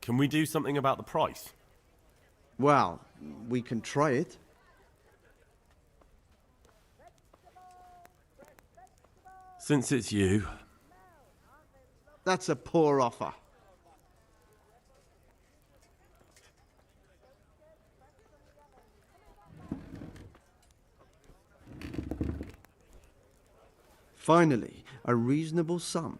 Can we do something about the price? Well, we can try it. Since it's you... That's a poor offer. Finally, a reasonable sum.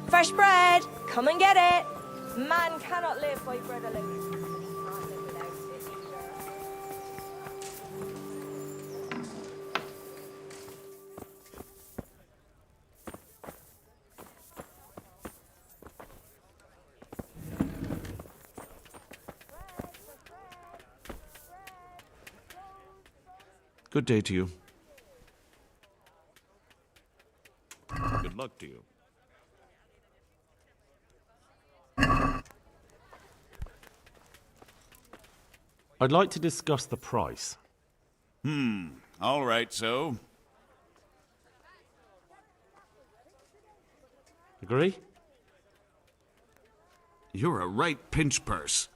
Fresh bread. Come and get it. Man cannot live by bread alone. Can't live without it either. Good day to you. Good luck to you. I'd like to discuss the price. All right, so. Agree? You're a right pinch purse.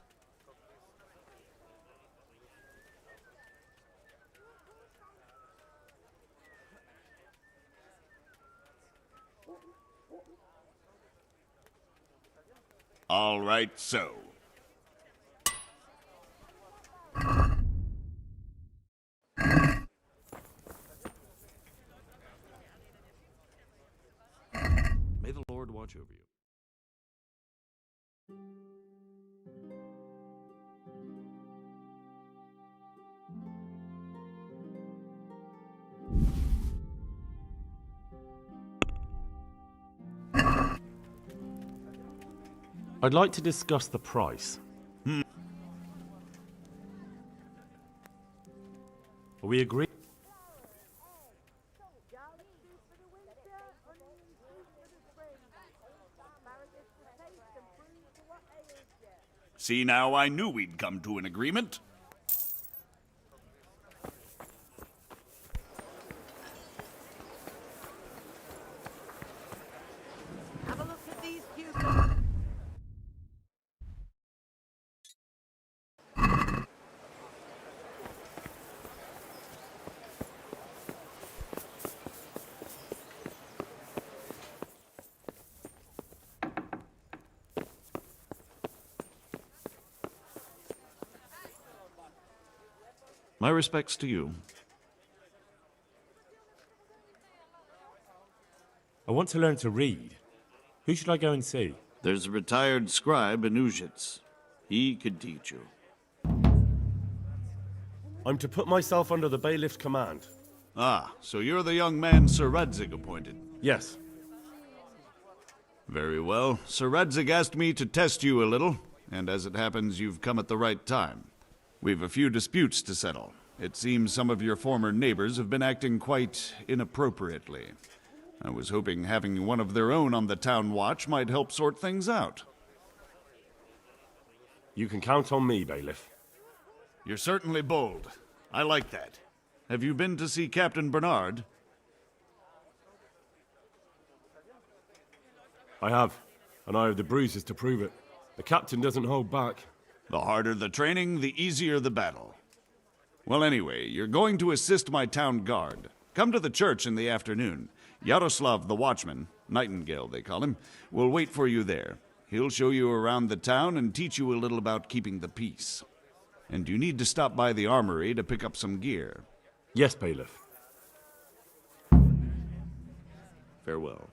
All right, so. May the Lord watch over you. I'd like to discuss the price. Are we agreed? See now, I knew we'd come to an agreement. Have a look at these cucumbers. My respects to you. I want to learn to read. Who should I go and see? There's a retired scribe in Uzhitz. He could teach you. I'm to put myself under the bailiff's command. Ah, so you're the young man Sir Radzig appointed. Yes. Very well. Sir Radzig asked me to test you a little, and as it happens, you've come at the right time. We've a few disputes to settle. It seems some of your former neighbors have been acting quite inappropriately. I was hoping having one of their own on the town watch might help sort things out. You can count on me, bailiff. You're certainly bold. I like that. Have you been to see Captain Bernard? I have, and I have the bruises to prove it. The captain doesn't hold back. The harder the training, the easier the battle. Well, anyway, you're going to assist my town guard. Come to the church in the afternoon. Yaroslav the watchman, Nightingale they call him, will wait for you there. He'll show you around the town and teach you a little about keeping the peace. And you need to stop by the armory to pick up some gear. Yes, bailiff. Farewell.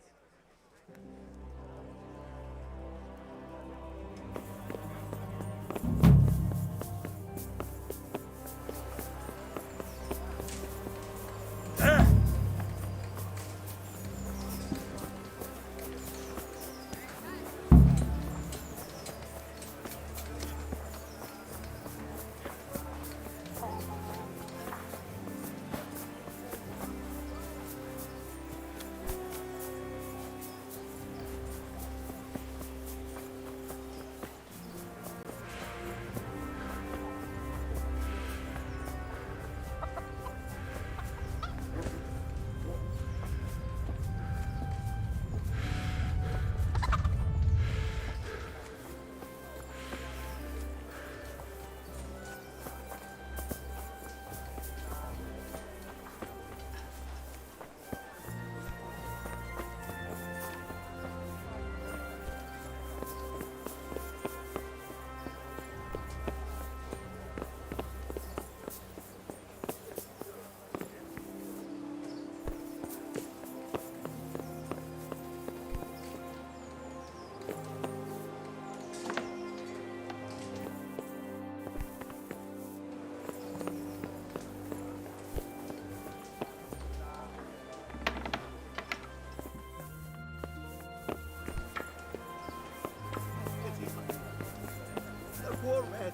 The war match.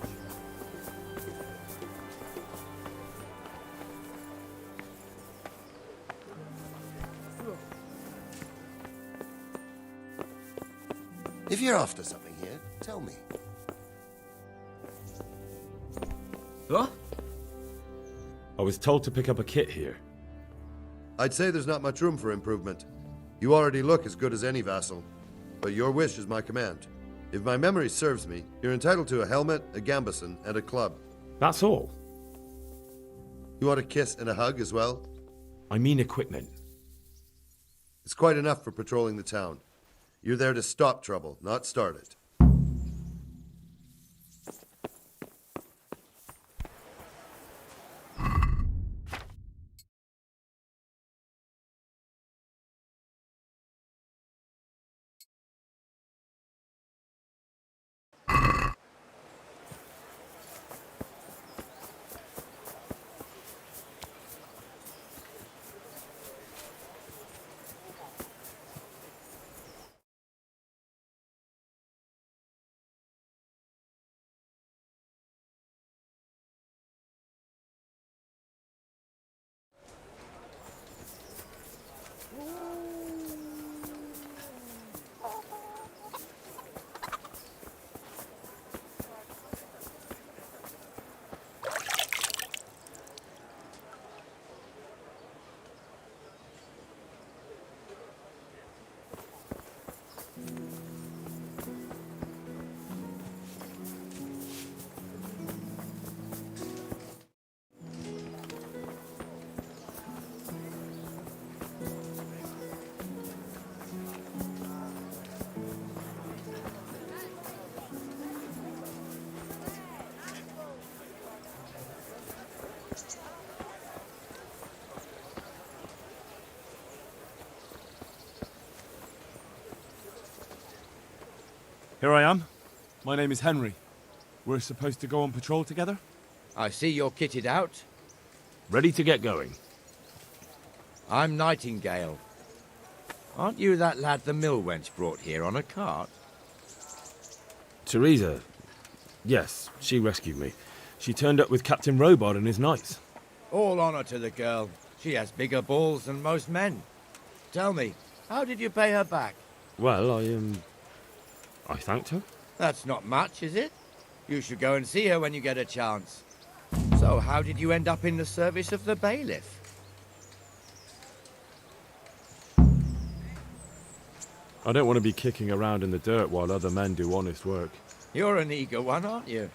If you're after something here, tell me. What? I was told to pick up a kit here. I'd say there's not much room for improvement. You already look as good as any vassal, but your wish is my command. If my memory serves me, you're entitled to a helmet, a gambeson, and a club. That's all? You want a kiss and a hug as well? I mean equipment. It's quite enough for patrolling the town. You're there to stop trouble, not start it. Here I am. My name is Henry. We're supposed to go on patrol together? I see you're kitted out. Ready to get going. I'm Nightingale. Aren't you that lad the mill wench brought here on a cart? Teresa. Yes, she rescued me. She turned up with Captain Robard and his knights. All honor to the girl. She has bigger balls than most men. Tell me, how did you pay her back? Well, I thanked her. That's not much, is it? You should go and see her when you get a chance. So, how did you end up in the service of the bailiff? I don't want to be kicking around in the dirt while other men do honest work. You're an eager one, aren't you?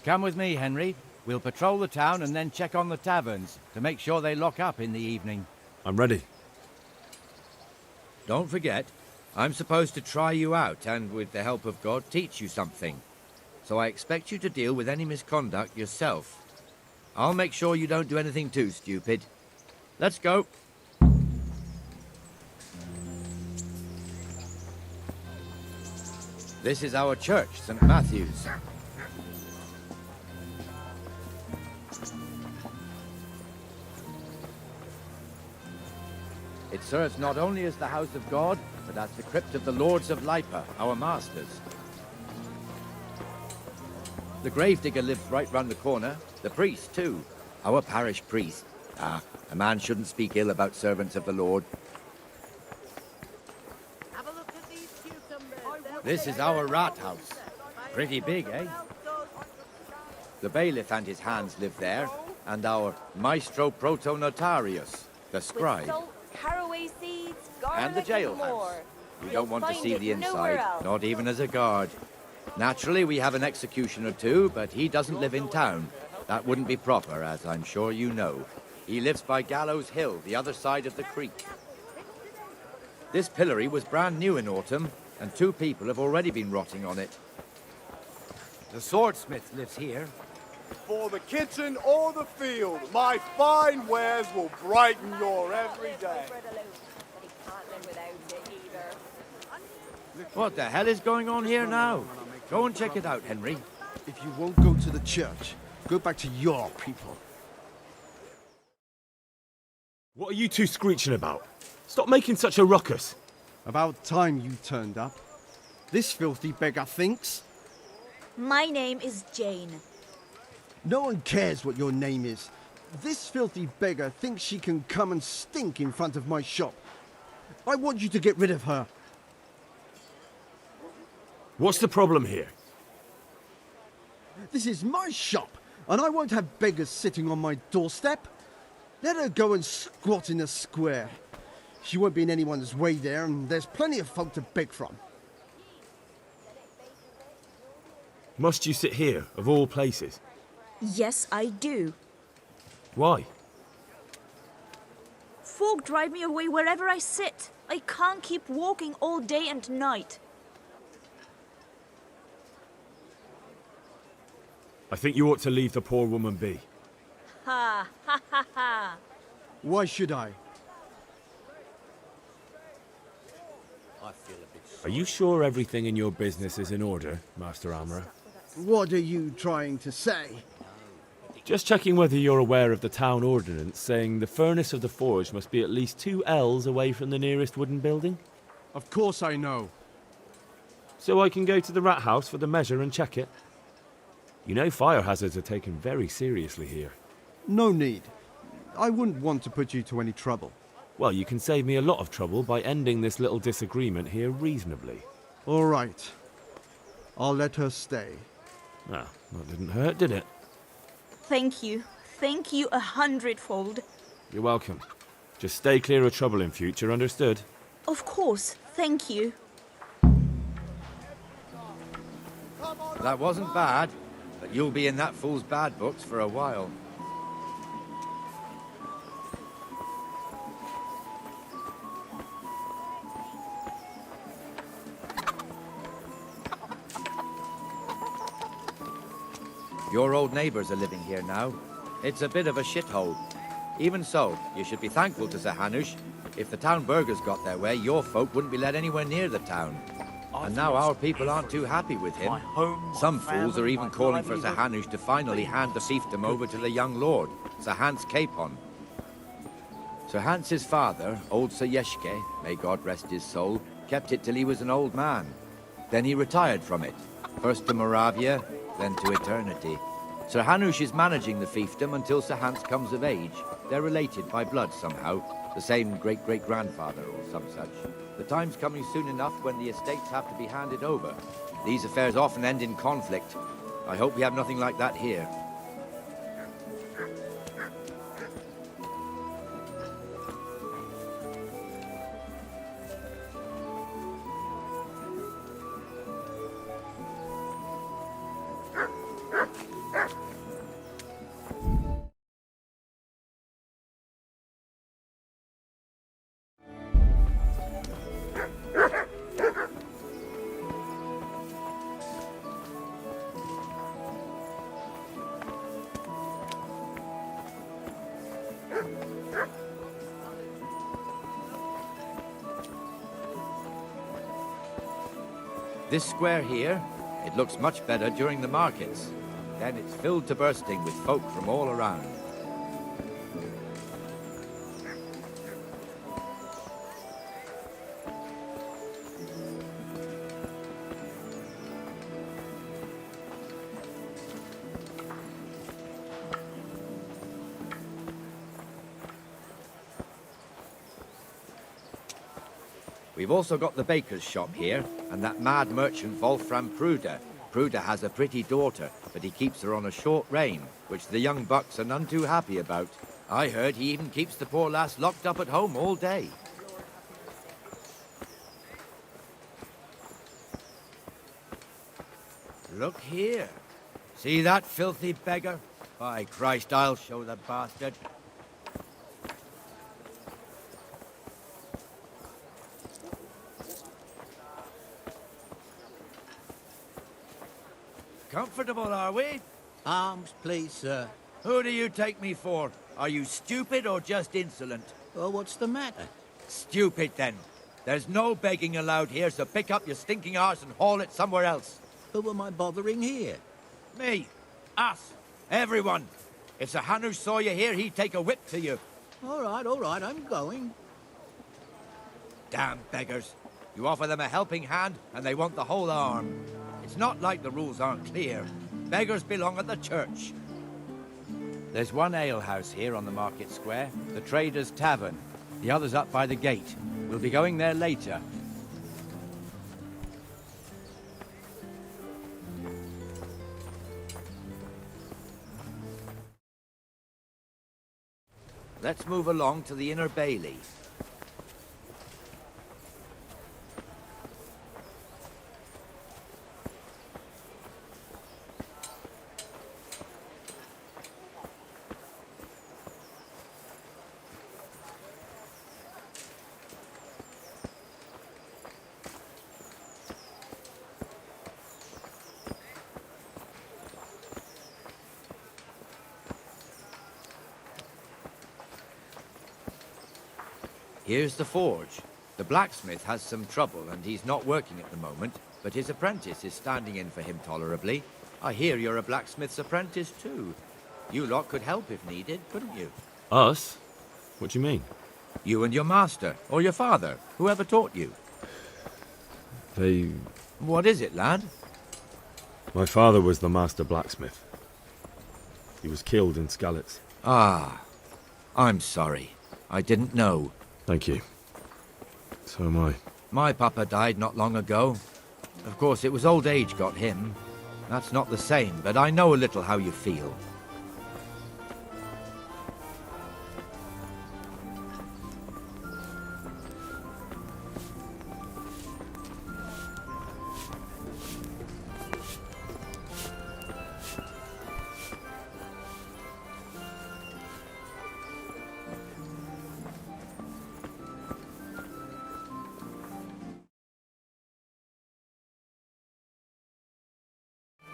Come with me, Henry. We'll patrol the town and then check on the taverns to make sure they lock up in the evening. I'm ready. Don't forget, I'm supposed to try you out and, with the help of God, teach you something. So I expect you to deal with any misconduct yourself. I'll make sure you don't do anything too stupid. Let's go. This is our church, St. Matthew's. It serves not only as the house of God, but as the crypt of the Lords of Lipa, our masters. The gravedigger lives right round the corner. The priest, too. Our parish priest. Ah, a man shouldn't speak ill about servants of the Lord. Have a look at these cucumbers. This is our rat house. Pretty big, eh? The bailiff and his hands live there, and our maestro protonotarius, the scribe. Salt, caraway seeds, And the garlic, jailhouse. more. You You'll don't want to find see it the nowhere inside, else. not even as a guard. Naturally, we have an executioner too, but he doesn't live in town. That wouldn't be proper, as I'm sure you know. He lives by Gallows Hill, the other side of the creek. This pillory was brand new in autumn, and 2 people have already been rotting on it. The swordsmith lives here. For the kitchen or the field, my fine wares will brighten your every day. What the hell is going on here now? Go and check it out, Henry. If you won't go to the church, go back to your people. What are you two screeching about? Stop making such a ruckus. About time you turned up. This filthy beggar thinks. My name is Jane. No one cares what your name is. This filthy beggar thinks she can come and stink in front of my shop. I want you to get rid of her. What's the problem here? This is my shop, and I won't have beggars sitting on my doorstep. Let her go and squat in a square. She won't be in anyone's way there, and there's plenty of folk to beg from. Must you sit here, of all places? Yes, I do. Why? Folk drive me away wherever I sit. I can't keep walking all day and night. I think you ought to leave the poor woman be. Ha, ha, ha, ha. Why should I? Are you sure everything in your business is in order, Master Armourer? What are you trying to say? Just checking whether you're aware of the town ordinance saying the furnace of the forge must be at least 2 ells away from the nearest wooden building. Of course I know. So I can go to the rat house for the measure and check it. You know fire hazards are taken very seriously here. No need. I wouldn't want to put you to any trouble. Well, you can save me a lot of trouble by ending this little disagreement here reasonably. All right. I'll let her stay. Ah, that didn't hurt, did it? Thank you. Thank you 100-fold. You're welcome. Just stay clear of trouble in future, understood? Of course. Thank you. That wasn't bad, but you'll be in that fool's bad books for a while. Your old neighbours are living here now. It's a bit of a shithole. Even so, you should be thankful to Sir Hanush. If the town burghers got their way, your folk wouldn't be let anywhere near the town. And now our people aren't too happy with him. Some fools are even calling for Sir Hanush to finally hand the fiefdom over to the young lord, Sir Hans Capon. Sir Hans's father, old Sir Yeshke, may God rest his soul, kept it till he was an old man. Then he retired from it, first to Moravia, then to eternity. Sir Hanush is managing the fiefdom until Sir Hans comes of age. They're related by blood somehow, the same great-great-grandfather or some such. The time's coming soon enough when the estates have to be handed over. These affairs often end in conflict. I hope we have nothing like that here. This square here, it looks much better during the markets. Then it's filled to bursting with folk from all around. We've also got the baker's shop here, and that mad merchant Wolfram Pruder. Pruder has a pretty daughter, but he keeps her on a short rein, which the young bucks are none too happy about. I heard he even keeps the poor lass locked up at home all day. Look here. See that filthy beggar? By Christ, I'll show the bastard. Comfortable, are we? Arms, please, sir. Who do you take me for? Are you stupid or just insolent? Well, what's the matter? Stupid, then. There's no begging allowed here, so pick up your stinking arse and haul it somewhere else. Who am I bothering here? Me. Us. Everyone. If Sir Hanush saw you here, he'd take a whip to you. All right, I'm going. Damn beggars. You offer them a helping hand, and they want the whole arm. It's not like the rules aren't clear. Beggars belong at the church. There's one alehouse here on the market square, the Trader's Tavern. The other's up by the gate. We'll be going there later. Let's move along to the Inner Bailey. Here's the forge. The blacksmith has some trouble and he's not working at the moment, but his apprentice is standing in for him tolerably. I hear you're a blacksmith's apprentice too. You lot could help if needed, couldn't you? Us? What do you mean? You and your master, or your father, whoever taught you. They... What is it, lad? My father was the master blacksmith. He was killed in Skalitz. Ah, I'm sorry. I didn't know. Thank you. So am I. My papa died not long ago. Of course, it was old age got him. That's not the same, but I know a little how you feel.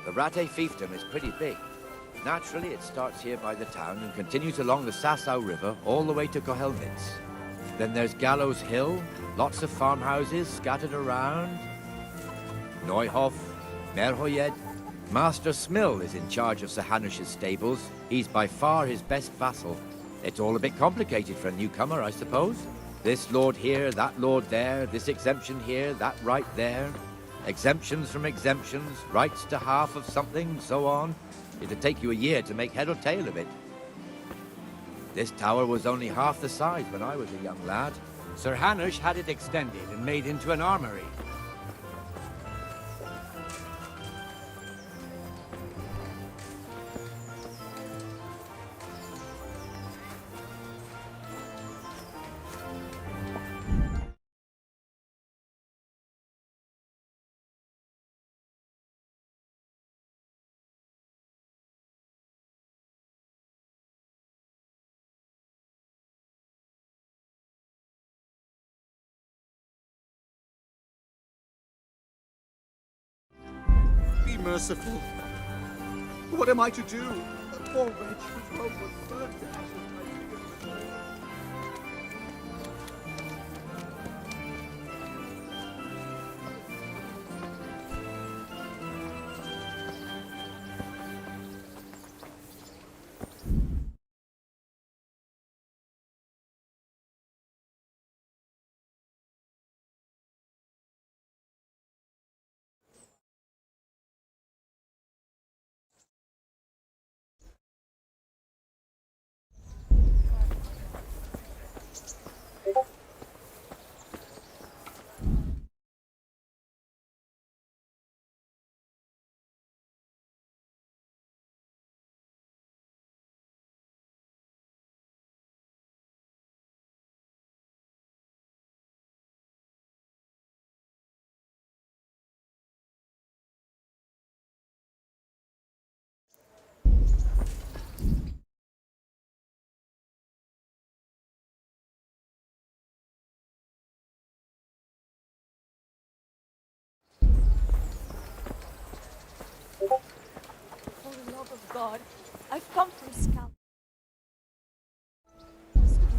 The Rate fiefdom is pretty big. Naturally, it starts here by the town and continues along the Sasau River all the way to Kohelnitz. Then there's Gallows Hill, lots of farmhouses scattered around. Neuhof, Merhoyed. Master Smill is in charge of Sir Hanush's stables. He's by far his best vassal. It's all a bit complicated for a newcomer, I suppose. This lord here, that lord there, this exemption here, that right there. Exemptions from exemptions, rights to half of something, so on. It'd take you a year to make head or tail of it. This tower was only half the size when I was a young lad. Sir Hanush had it extended and made into an armory. Be merciful. What am I to do? The poor wretch whose home was burnt to ashes. For the love of God, I've come from Scal.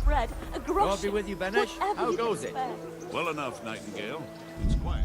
Bread, a groschen. God be with you, Benesh. How goes it? Well enough, Nightingale. It's quiet.